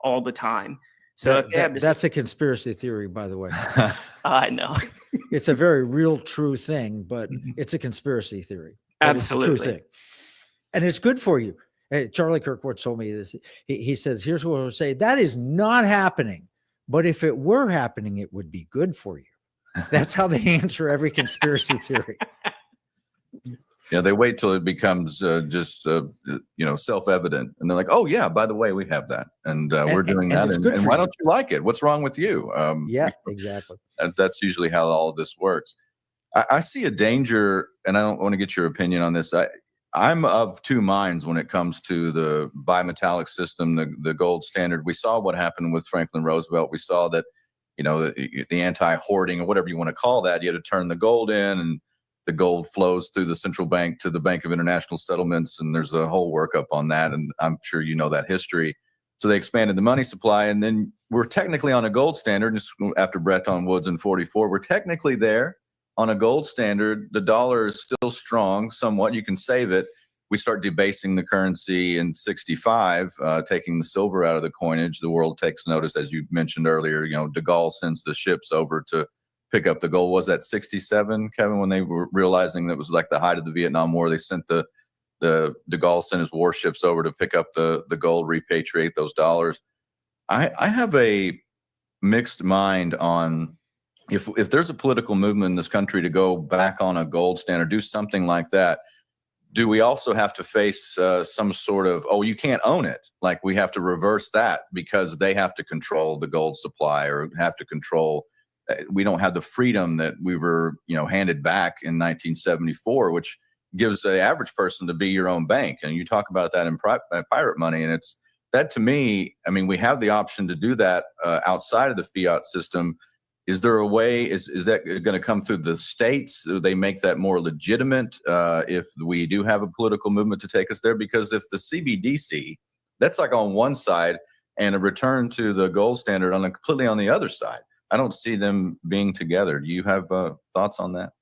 all the time. So that's a conspiracy theory, by the way. I know. It's a very real, true thing, but it's a conspiracy theory. Absolutely. It's a true thing. And it's good for you. Hey, Charlie Kirkwood told me this. He says, here's what I would say. That is not happening. But if it were happening, it would be good for you. That's how they answer every conspiracy theory. Yeah, they wait till it becomes just self-evident, and they're like, "Oh yeah, by the way, we have that, and we're doing that, and why don't you like it? What's wrong with you?" Yeah, exactly. That's usually how all of this works. I see a danger, and I don't want to get your opinion on this. I'm of two minds when it comes to the bimetallic system, the gold standard. We saw what happened with Franklin Roosevelt. We saw that, the anti-hoarding or whatever you want to call that. You had to turn the gold in, and the gold flows through the central bank to the Bank of International Settlements, and there's a whole workup on that, and I'm sure you know that history. So they expanded the money supply, and then we're technically on a gold standard. After Bretton Woods in 44, we're technically there on a gold standard. The dollar is still strong somewhat. You can save it. We start debasing the currency in 65, taking the silver out of the coinage. The world takes notice, as you mentioned earlier. De Gaulle sends the ships over to pick up the gold. Was that 67, Kevin, when they were realizing that was like the height of the Vietnam War? They sent the De Gaulle sent his warships over to pick up the gold, repatriate those dollars. I have a mixed mind on if there's a political movement in this country to go back on a gold standard, do something like that. Do we also have to face some sort of, you can't own it? Like we have to reverse that because they have to control the gold supply or have to control. We don't have the freedom that we were, handed back in 1974, which gives the average person to be your own bank. And you talk about that in pirate money. And it's that to me, we have the option to do that outside of the fiat system. Is there a way, is that going to come through the states? Do they make that more legitimate if we do have a political movement to take us there? Because if the CBDC, that's like on one side, and a return to the gold standard completely on the other side. I don't see them being together. Do you have thoughts on that?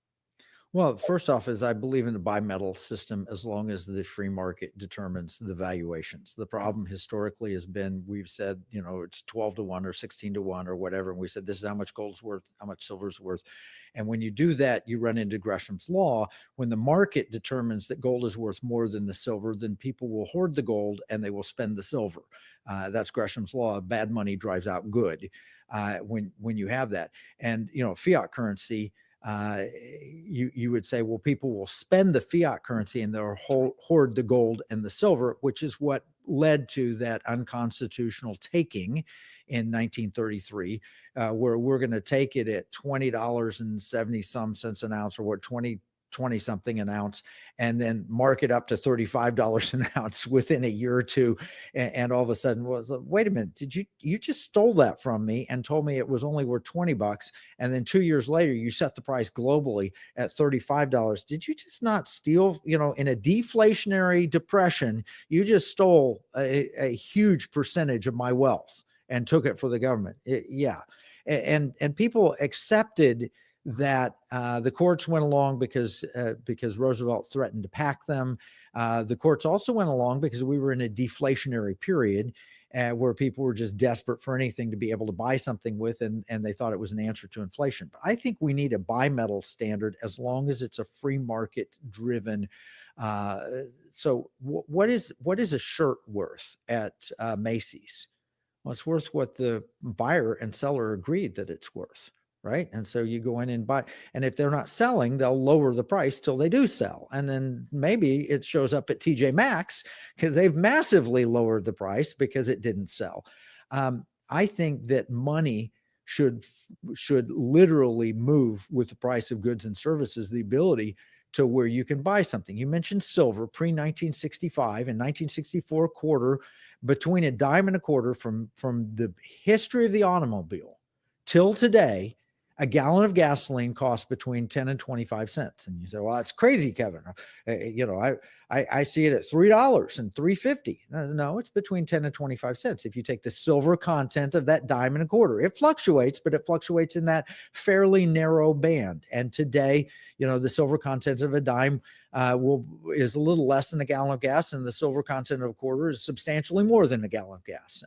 Well, first off, is I believe in the bimetal system as long as the free market determines the valuations. The problem historically has been, we've said, it's 12 to 1 or 16 to 1 or whatever. And we said, this is how much gold's worth, how much silver's worth. And when you do that, you run into Gresham's law. When the market determines that gold is worth more than the silver, then people will hoard the gold and they will spend the silver. That's Gresham's law. Bad money drives out good when you have that. And, fiat currency, you would say, well, people will spend the fiat currency and they'll hoard the gold and the silver, which is what led to that unconstitutional taking in 1933, where we're going to take it at $20.70 an ounce, or what, 20 something an ounce, and then mark it up to $35 an ounce within a year or two. And all of a sudden wait a minute, you just stole that from me and told me it was only worth $20. And then 2 years later, you set the price globally at $35. Did you just not steal, in a deflationary depression, you just stole a huge percentage of my wealth and took it for the government. And people accepted that the courts went along because Roosevelt threatened to pack them. The courts also went along because we were in a deflationary period. where people were just desperate for anything to be able to buy something with, and they thought it was an answer to inflation. But I think we need a bimetal standard as long as it's a free market driven. So what is a shirt worth at Macy's? Well, it's worth what the buyer and seller agreed that it's worth, right? And so you go in and buy, and if they're not selling, they'll lower the price till they do sell. And then maybe it shows up at TJ Maxx because they've massively lowered the price because it didn't sell. I think that money should literally move with the price of goods and services, the ability to where you can buy something. You mentioned silver pre-1965 and 1964 quarter, between a dime and a quarter from the history of the automobile till today, a gallon of gasoline costs between 10 and 25 cents. And you say, well, that's crazy, Kevin. I see it at $3 and $3.50. No, it's between 10 and 25 cents. If you take the silver content of that dime and a quarter, it fluctuates, but it fluctuates in that fairly narrow band. And today, the silver content of a dime is a little less than a gallon of gas, and the silver content of a quarter is substantially more than a gallon of gas.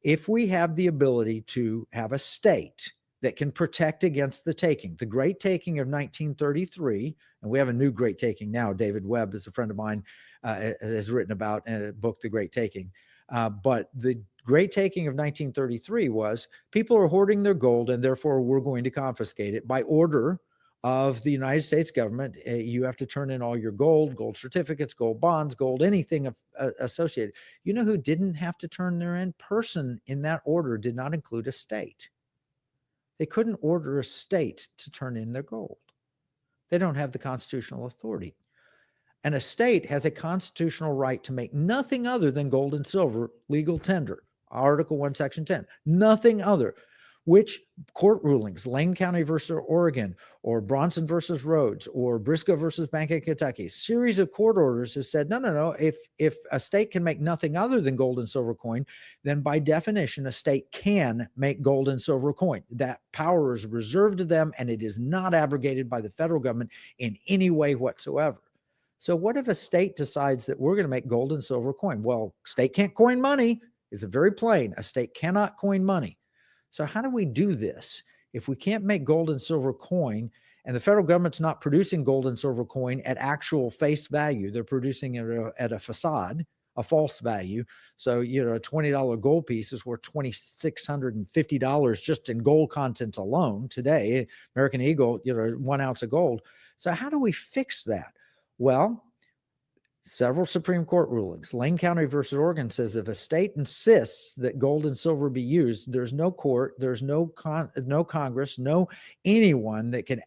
If we have the ability to have a state that can protect against the taking, the Great Taking of 1933, and we have a new Great Taking now. David Webb is a friend of mine, has written about a book, The Great Taking. But the Great Taking of 1933 was people are hoarding their gold, and therefore we're going to confiscate it by order of the United States government. You have to turn in all your gold certificates, gold bonds, gold, anything associated. You know who didn't have to turn their in? Person in that order did not include a state. They couldn't order a state to turn in their gold. They don't have the constitutional authority. And a state has a constitutional right to make nothing other than gold and silver legal tender. Article 1, Section 10. Nothing other. Which court rulings, Lane County versus Oregon, or Bronson versus Rhodes, or Briscoe versus Bank of Kentucky, series of court orders have said, no. If a state can make nothing other than gold and silver coin, then by definition, a state can make gold and silver coin. That power is reserved to them, and it is not abrogated by the federal government in any way whatsoever. So what if a state decides that we're going to make gold and silver coin? Well, state can't coin money. It's very plain. A state cannot coin money. So how do we do this? If we can't make gold and silver coin, and the federal government's not producing gold and silver coin at actual face value, they're producing it at a facade, a false value. So, a $20 gold piece is worth $2,650 just in gold content alone today. American Eagle, 1 ounce of gold. So how do we fix that? Well, several Supreme Court rulings. Lane County versus Oregon says if a state insists that gold and silver be used, there's no court, there's no Congress, no anyone that can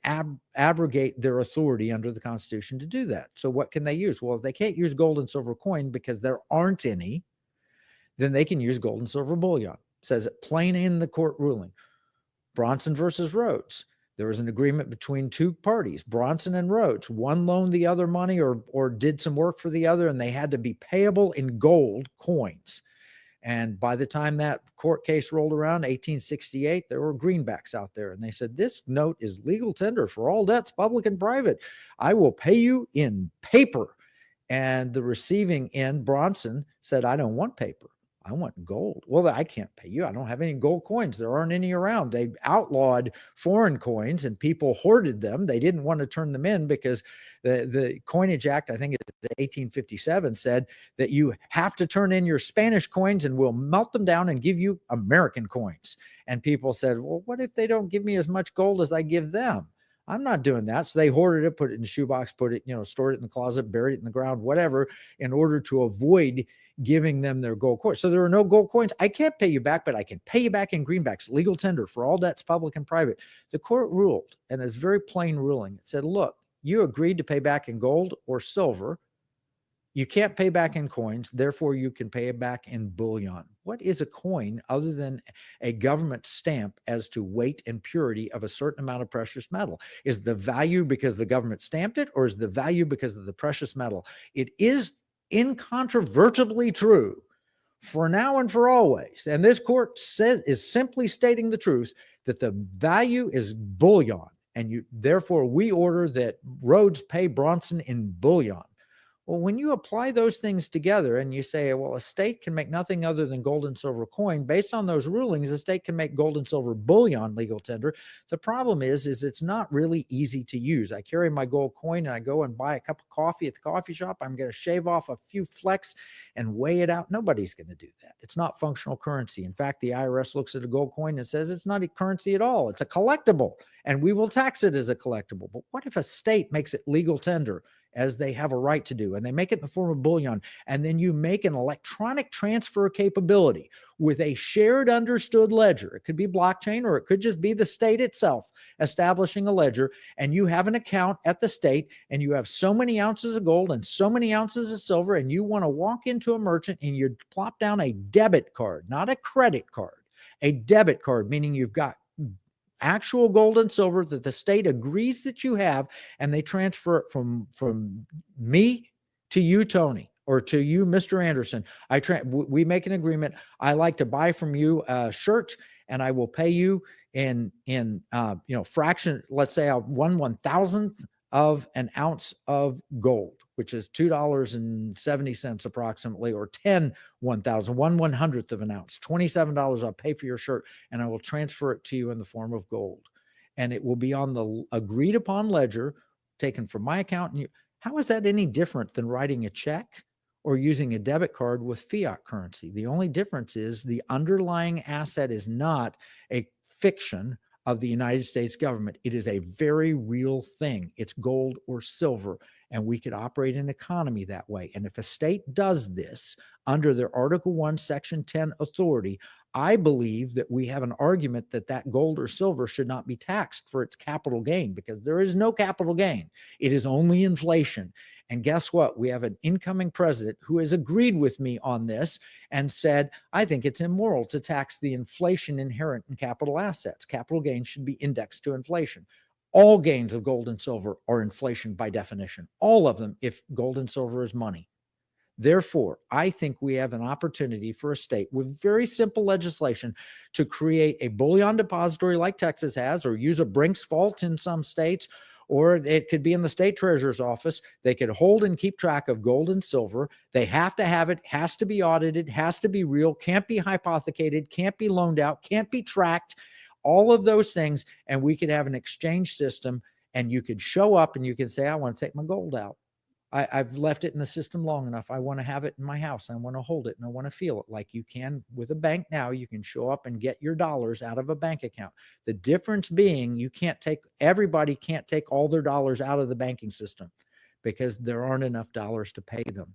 abrogate their authority under the Constitution to do that. So what can they use? Well, if they can't use gold and silver coin because there aren't any, then they can use gold and silver bullion. Says it plain in the court ruling. Bronson versus Rhodes. There was an agreement between two parties, Bronson and Rhodes. One loaned the other money or did some work for the other, and they had to be payable in gold coins. And by the time that court case rolled around, 1868, there were greenbacks out there. And they said, this note is legal tender for all debts, public and private. I will pay you in paper. And the receiving end, Bronson, said, I don't want paper. I want gold. Well, I can't pay you. I don't have any gold coins. There aren't any around. They outlawed foreign coins and people hoarded them. They didn't want to turn them in because the Coinage Act, I think it's 1857, said that you have to turn in your Spanish coins and we'll melt them down and give you American coins. And people said, well, what if they don't give me as much gold as I give them? I'm not doing that. So they hoarded it, put it in a shoebox, stored it in the closet, buried it in the ground, whatever, in order to avoid giving them their gold coins. So there are no gold coins. I can't pay you back, but I can pay you back in greenbacks, legal tender for all debts, public and private. The court ruled, and it's a very plain ruling. It said, look, you agreed to pay back in gold or silver. You can't pay back in coins, therefore you can pay it back in bullion. What is a coin other than a government stamp as to weight and purity of a certain amount of precious metal? Is the value because the government stamped it, or is the value because of the precious metal? It is incontrovertibly true for now and for always. And this court is simply stating the truth that the value is bullion. And therefore we order that Rhodes pay Bronson in bullion. Well, when you apply those things together and you say, well, a state can make nothing other than gold and silver coin, based on those rulings, a state can make gold and silver bullion legal tender. The problem is it's not really easy to use. I carry my gold coin and I go and buy a cup of coffee at the coffee shop. I'm going to shave off a few flecks and weigh it out. Nobody's going to do that. It's not functional currency. In fact, the IRS looks at a gold coin and says it's not a currency at all. It's a collectible, and we will tax it as a collectible. But what if a state makes it legal tender, as they have a right to do, and they make it in the form of bullion, and then you make an electronic transfer capability with a shared understood ledger? It could be blockchain, or it could just be the state itself establishing a ledger, and you have an account at the state, and you have so many ounces of gold and so many ounces of silver, and you want to walk into a merchant and you plop down a debit card, not a credit card, a debit card, meaning you've got actual gold and silver that the state agrees that you have, and they transfer it from me to you, Tony, or to you, Mr. Anderson. We make an agreement. I like to buy from you a shirt, and I will pay you in fraction. Let's say 1/1000th of an ounce of gold, which is $2.70 approximately, or 1/100th of an ounce, $27. I'll pay for your shirt, and I will transfer it to you in the form of gold. And it will be on the agreed upon ledger taken from my account. And how is that any different than writing a check or using a debit card with fiat currency? The only difference is the underlying asset is not a fiction of the United States government. It is a very real thing. It's gold or silver, and we could operate an economy that way. And if a state does this under their Article 1, Section 10 authority, I believe that we have an argument that that gold or silver should not be taxed for its capital gain, because there is no capital gain. It is only inflation. And guess what? We have an incoming president who has agreed with me on this and said, I think it's immoral to tax the inflation inherent in capital assets. Capital gains should be indexed to inflation. All gains of gold and silver are inflation by definition, all of them, if gold and silver is money. Therefore, I think we have an opportunity for a state with very simple legislation to create a bullion depository like Texas has, or use a Brinks vault in some states, or it could be in the state treasurer's office. They could hold and keep track of gold and silver. They have to have it, has to be audited, has to be real, can't be hypothecated, can't be loaned out, can't be tracked, all of those things. And we could have an exchange system, and you could show up and you can say, I want to take my gold out. I've left it in the system long enough. I want to have it in my house. I want to hold it and I want to feel it like you can with a bank now. You can show up and get your dollars out of a bank account. The difference being everybody can't take all their dollars out of the banking system, because there aren't enough dollars to pay them.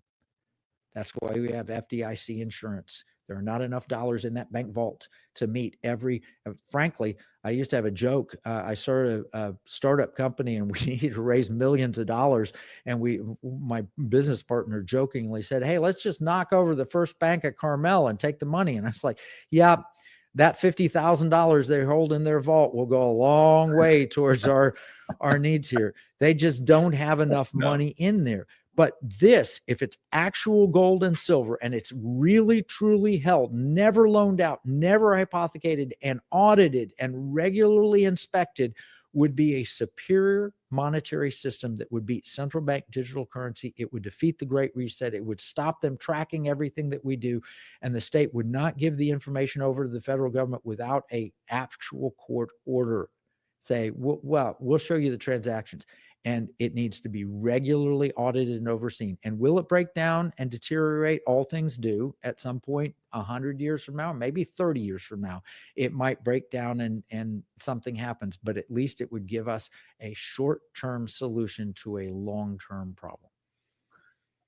That's why we have FDIC insurance. There are not enough dollars in that bank vault to meet frankly, I used to have a joke. I started a startup company, and we needed to raise millions of dollars. And my business partner jokingly said, hey, let's just knock over the First Bank at Carmel and take the money. And I was like, yeah, that $50,000 they hold in their vault will go a long way towards our needs here. They just don't have enough money in there. But this, if it's actual gold and silver, and it's really, truly held, never loaned out, never hypothecated, and audited and regularly inspected, would be a superior monetary system that would beat central bank digital currency. It would defeat the Great Reset. It would stop them tracking everything that we do. And the state would not give the information over to the federal government without an actual court order. Say, well, we'll show you the transactions. And it needs to be regularly audited and overseen. And will it break down and deteriorate? All things do at some point, 100 years from now, maybe 30 years from now. It might break down and something happens, but at least it would give us a short-term solution to a long-term problem.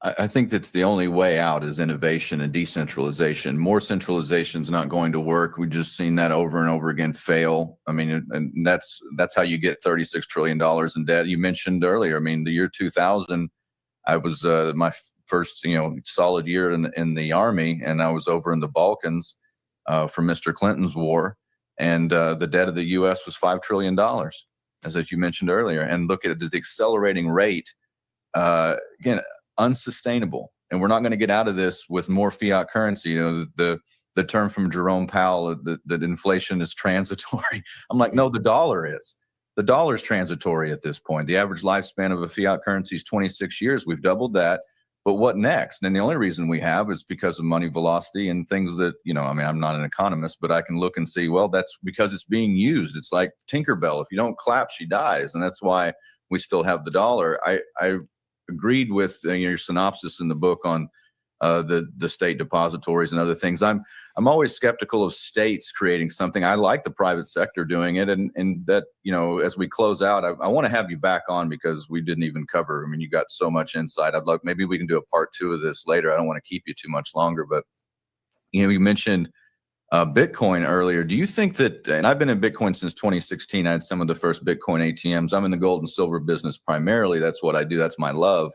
I think that's the only way out is innovation and decentralization. More centralization is not going to work. We've just seen that over and over again fail. I mean, and that's how you get $36 trillion in debt. You mentioned earlier, I mean, the year 2000, I was my first, solid year in the Army, and I was over in the Balkans for Mr. Clinton's war, and the debt of the U.S. was $5 trillion, as you mentioned earlier. And look at the accelerating rate. Again, unsustainable, and we're not going to get out of this with more fiat currency. The term from Jerome Powell that inflation is transitory. I'm like, no, the dollar is. The dollar is transitory at this point. The average lifespan of a fiat currency is 26 years. We've doubled that. But what next? And the only reason we have is because of money velocity and things that, I mean, I'm not an economist, but I can look and see, well, that's because it's being used. It's like Tinkerbell. If you don't clap, she dies. And that's why we still have the dollar. I agreed with your synopsis in the book on the state depositories and other things. I'm always skeptical of states creating something. I like the private sector doing it, and that, as we close out, I want to have you back on because we didn't even cover. I mean, you got so much insight. I'd love, maybe we can do a part 2 of this later. I don't want to keep you too much longer, but you mentioned Bitcoin earlier. Do you think that, and I've been in Bitcoin since 2016. I had some of the first Bitcoin ATMs. I'm in the gold and silver business primarily. That's what I do. That's my love.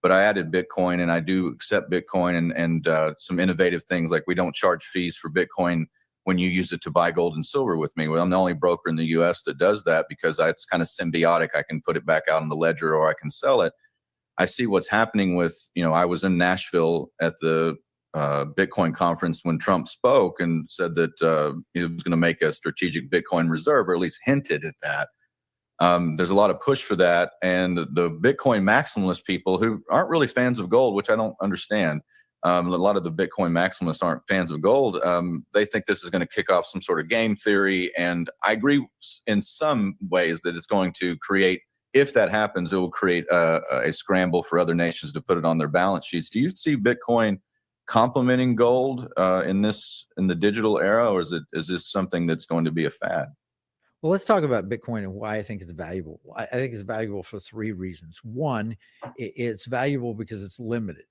But I added Bitcoin, and I do accept Bitcoin and some innovative things like we don't charge fees for Bitcoin when you use it to buy gold and silver with me. Well, I'm the only broker in the US that does that because it's kind of symbiotic. I can put it back out on the ledger or I can sell it. I see what's happening with, I was in Nashville at the Bitcoin conference when Trump spoke and said that he was going to make a strategic Bitcoin reserve, or at least hinted at that. There's a lot of push for that. And the Bitcoin maximalist people who aren't really fans of gold, which I don't understand. A lot of the Bitcoin maximalists aren't fans of gold. They think this is going to kick off some sort of game theory. And I agree in some ways that it's going to create, if that happens, it will create a scramble for other nations to put it on their balance sheets. Do you see Bitcoin complementing gold in the digital era, or is this something that's going to be a fad? Well, let's talk about Bitcoin and why I think it's valuable. I think it's valuable for 3 reasons. One, it's valuable because it's limited.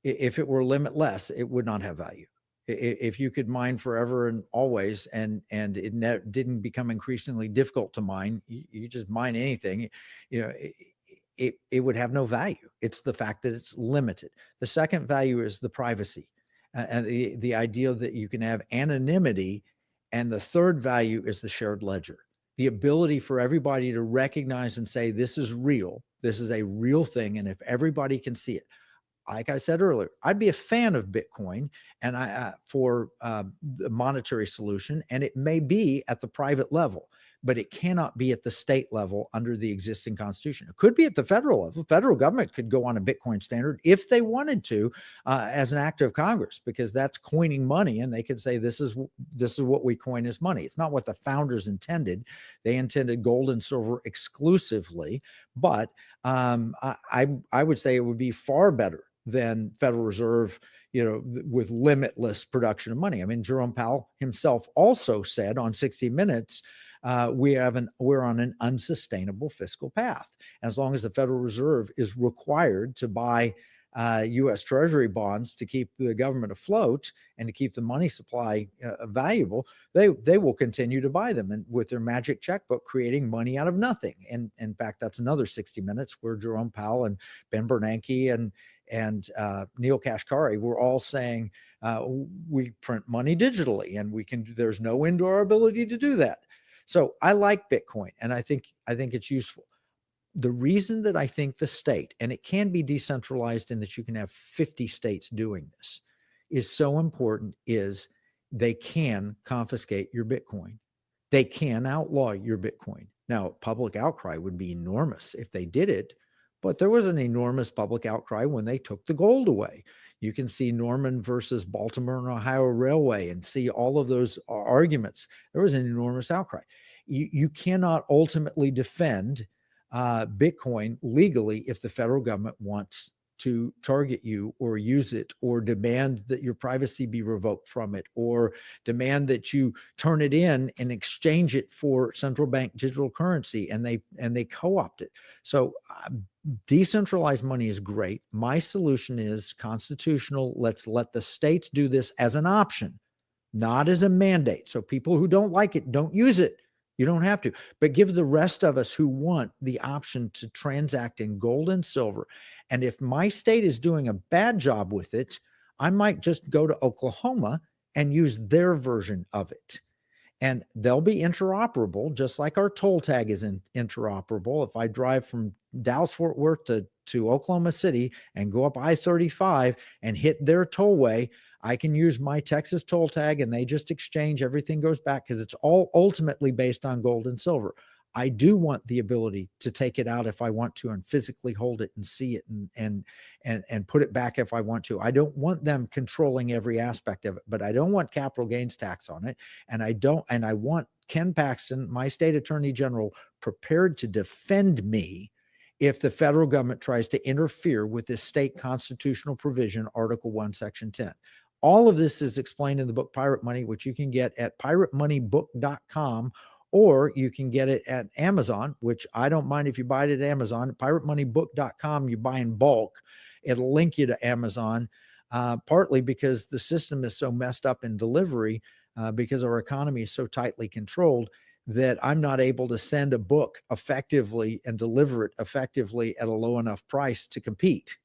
If it were limitless, it would not have value. If you could mine forever and always, and it didn't become increasingly difficult to mine, you just mine anything, it would have no value. It's the fact that it's limited. The second value is the privacy, and the idea that you can have anonymity. And the third value is the shared ledger, the ability for everybody to recognize and say, this is real. This is a real thing. And if everybody can see it, like I said earlier, I'd be a fan of Bitcoin and for the monetary solution, and it may be at the private level, but it cannot be at the state level under the existing constitution. It could be at the federal level. Federal government could go on a Bitcoin standard if they wanted to, as an act of Congress, because that's coining money, and they could say this is what we coin as money. It's not what the founders intended. They intended gold and silver exclusively, but I would say it would be far better than Federal Reserve, with limitless production of money. I mean, Jerome Powell himself also said on 60 Minutes, we're on an unsustainable fiscal path. As long as the Federal Reserve is required to buy U.S. Treasury bonds to keep the government afloat and to keep the money supply valuable, they will continue to buy them, and with their magic checkbook, creating money out of nothing. And in fact, that's another 60 Minutes where Jerome Powell and Ben Bernanke and Neil Kashkari were all saying we print money digitally, and there's no end to our ability to do that. So I like Bitcoin, and I think it's useful. The reason that I think the state, and it can be decentralized in that you can have 50 states doing this, is so important is they can confiscate your Bitcoin. They can outlaw your Bitcoin. Now, public outcry would be enormous if they did it, but there was an enormous public outcry when they took the gold away. You can see Norman versus Baltimore and Ohio Railway and see all of those arguments. There was an enormous outcry. You cannot ultimately defend Bitcoin legally if the federal government wants to target you or use it, or demand that your privacy be revoked from it, or demand that you turn it in and exchange it for central bank digital currency, and they co-opt it. So decentralized money is great. My solution is constitutional. Let's let the states do this as an option, not as a mandate. So people who don't like it, don't use it. You don't have to, but give the rest of us who want the option to transact in gold and silver. And if my state is doing a bad job with it, I might just go to Oklahoma and use their version of it. And they'll be interoperable, just like our toll tag is interoperable. If I drive from Dallas-Fort Worth to Oklahoma City and go up I-35 and hit their tollway, I can use my Texas toll tag, and they just exchange. Everything goes back because it's all ultimately based on gold and silver. I do want the ability to take it out if I want to and physically hold it and see it and put it back if I want to. I don't want them controlling every aspect of it, but I don't want capital gains tax on it. And I want Ken Paxton, my state attorney general, prepared to defend me if the federal government tries to interfere with this state constitutional provision, Article 1, Section 10. All of this is explained in the book Pirate Money, which you can get at piratemoneybook.com, or you can get it at Amazon, which I don't mind if you buy it at Amazon. piratemoneybook.com, you buy in bulk. It'll link you to Amazon, partly because the system is so messed up in delivery, because our economy is so tightly controlled that I'm not able to send a book effectively and deliver it effectively at a low enough price to compete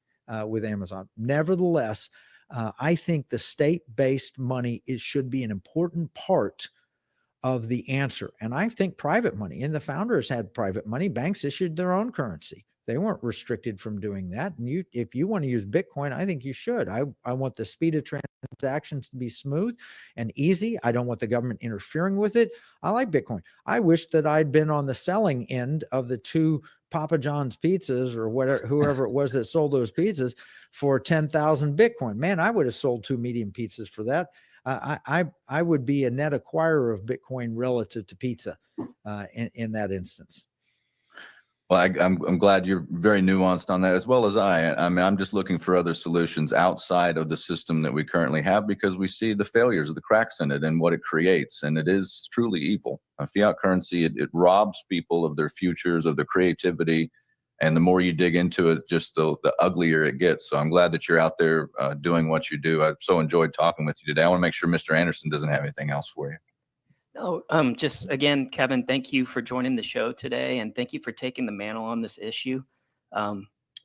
with Amazon. Nevertheless, I think the state-based money should be an important part of the answer. And I think private money, and the founders had private money. Banks issued their own currency. They weren't restricted from doing that. And if you want to use Bitcoin, I think you should. I want the speed of transactions to be smooth and easy. I don't want the government interfering with it. I like Bitcoin. I wish that I'd been on the selling end of the 2 Papa John's pizzas or whatever, whoever it was that sold those pizzas for 10,000 Bitcoin. Man, I would have sold 2 medium pizzas for that. I would be a net acquirer of Bitcoin relative to pizza in that instance. Well, I'm glad you're very nuanced on that, as well as I. I mean, I'm just looking for other solutions outside of the system that we currently have, because we see the failures, the cracks in it, and what it creates, and it is truly evil. Fiat currency, it robs people of their futures, of their creativity, and the more you dig into it, just the uglier it gets. So I'm glad that you're out there doing what you do. I've so enjoyed talking with you today. I want to make sure Mr. Anderson doesn't have anything else for you. No, just again, Kevin, thank you for joining the show today, and thank you for taking the mantle on this issue. I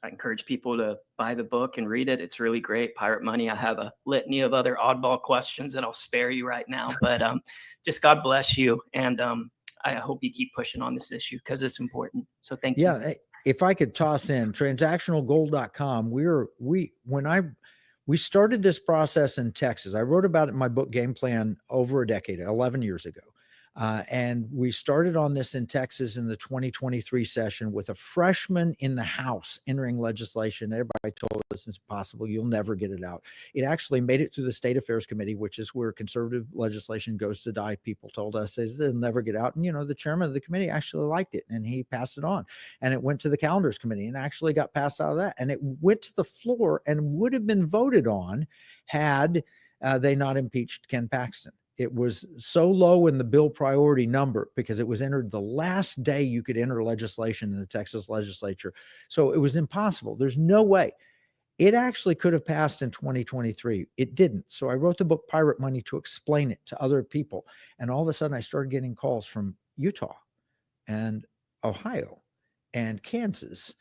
encourage people to buy the book and read it. It's really great. Pirate Money. I have a litany of other oddball questions that I'll spare you right now, but just God bless you, and I hope you keep pushing on this issue because it's important. So thank you. Yeah, if I could toss in transactionalgold.com, we started this process in Texas. I wrote about it in my book Game Plan over a decade, 11 years ago. And we started on this in Texas in the 2023 session with a freshman in the House entering legislation. Everybody told us it's impossible. You'll never get it out. It actually made it through the State Affairs Committee, which is where conservative legislation goes to die. People told us it'll never get out. And, the chairman of the committee actually liked it, and he passed it on. And it went to the Calendars Committee and actually got passed out of that. And it went to the floor and would have been voted on had they not impeached Ken Paxton. It was so low in the bill priority number because it was entered the last day you could enter legislation in the Texas legislature. So it was impossible. There's no way. It actually could have passed in 2023. It didn't. So I wrote the book Pirate Money to explain it to other people. And all of a sudden I started getting calls from Utah and Ohio and Kansas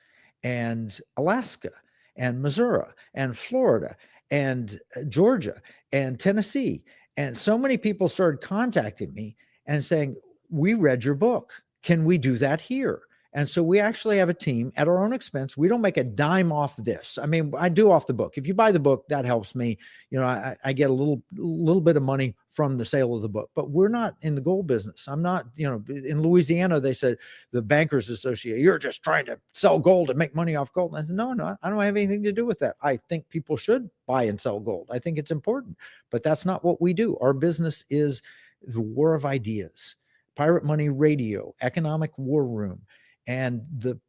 and Alaska and Missouri and Florida and Georgia and Tennessee. And so many people started contacting me and saying, we read your book. Can we do that here? And so we actually have a team at our own expense. We don't make a dime off this. I mean, I do off the book. If you buy the book, that helps me. I get a little bit of money from the sale of the book, but we're not in the gold business. I'm not, in Louisiana, they said the Bankers Association, you're just trying to sell gold and make money off gold. And I said, no, I don't have anything to do with that. I think people should buy and sell gold. I think it's important, but that's not what we do. Our business is the war of ideas, Pirate Money Radio, Economic War Room. And the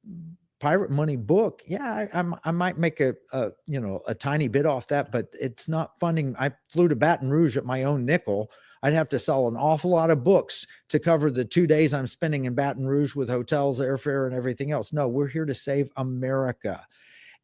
Pirate Money book, yeah, I might make a tiny bit off that, but it's not funding. I flew to Baton Rouge at my own nickel. I'd have to sell an awful lot of books to cover the 2 days I'm spending in Baton Rouge with hotels, airfare, and everything else. No, we're here to save America.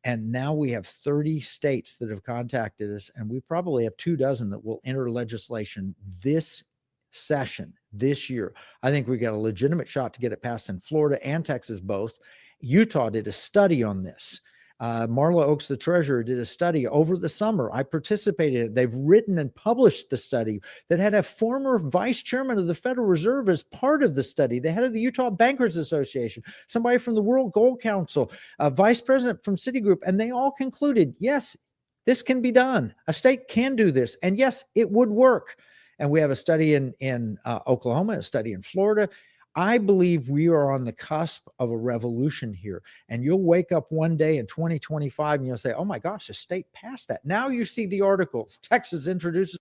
And now we have 30 states that have contacted us, and we probably have 24 that will enter legislation this session this year. I think we got a legitimate shot to get it passed in Florida and Texas both. Utah did a study on this. Marla Oaks, the treasurer, did a study over the summer. I participated. They've written and published the study that had a former vice chairman of the Federal Reserve as part of the study, the head of the Utah Bankers Association, somebody from the World Gold Council, a vice president from Citigroup, and they all concluded, yes, this can be done. A state can do this. And yes, it would work. And we have a study in Oklahoma, a study in Florida. I believe we are on the cusp of a revolution here. And you'll wake up one day in 2025 and you'll say, oh my gosh, the state passed that. Now you see the articles. Texas introduces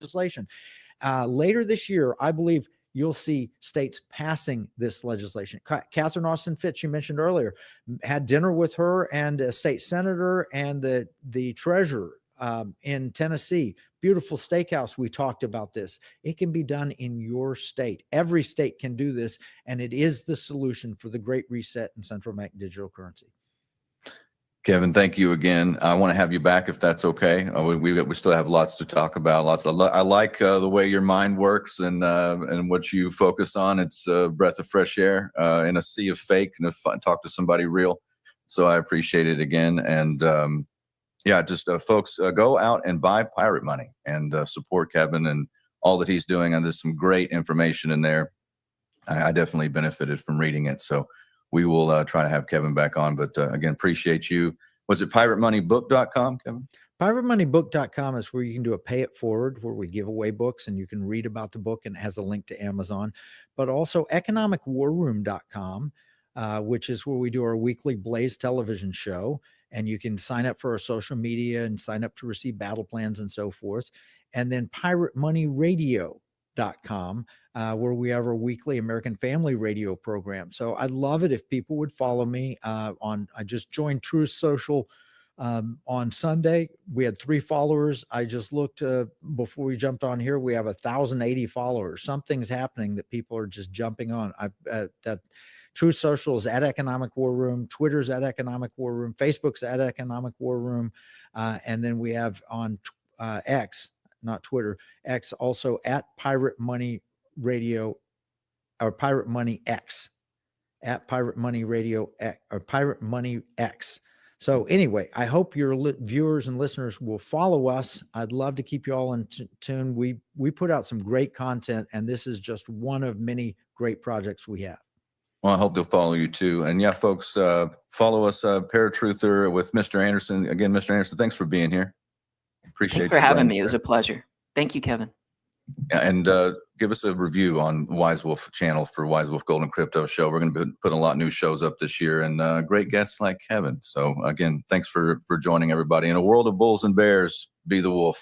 legislation. Later this year, I believe you'll see states passing this legislation. Catherine Austin Fitts, you mentioned earlier, had dinner with her and a state senator and the treasurer in Tennessee. Beautiful steakhouse. We talked about this. It can be done in your state. Every state can do this, and it is the solution for the Great Reset in central bank digital currency. Kevin, thank you again. I want to have you back if that's okay. We still have lots to talk about. I like the way your mind works and what you focus on. It's a breath of fresh air in a sea of fake, and talk to somebody real. So I appreciate it again. And yeah, just folks, go out and buy Pirate Money and support Kevin and all that he's doing. And there's some great information in there. I definitely benefited from reading it. So we will try to have Kevin back on. But again, appreciate you. Was it piratemoneybook.com, Kevin? Piratemoneybook.com is where you can do a pay it forward, where we give away books and you can read about the book, and it has a link to Amazon. But also economicwarroom.com, which is where we do our weekly Blaze television show. And you can sign up for our social media and sign up to receive battle plans and so forth. And then piratemoneyradio.com, where we have our weekly American Family Radio program. So I'd love it if people would follow me I just joined Truth Social on Sunday. We had 3 followers. I just looked before we jumped on here. We have 1,080 followers. Something's happening that people are just jumping on. That Truth Social is at Economic War Room. Twitter's at Economic War Room. Facebook's at Economic War Room. And then we have on X, not Twitter, X, also at Pirate Money Radio, or Pirate Money X, at Pirate Money Radio X, or Pirate Money X. So anyway, I hope your viewers and listeners will follow us. I'd love to keep you all in tune. We put out some great content, and this is just one of many great projects we have. Well, I hope they'll follow you too. And yeah, folks, follow us, Paratruther with Mr. Anderson. Again, Mr. Anderson, thanks for being here. Appreciate you for having me. It was a pleasure. Thank you, Kevin. Yeah, and give us a review on Wise Wolf channel for Wise Wolf Golden Crypto Show. We're going to be putting a lot of new shows up this year, and great guests like Kevin. So again, thanks for joining everybody. In a world of bulls and bears, be the wolf.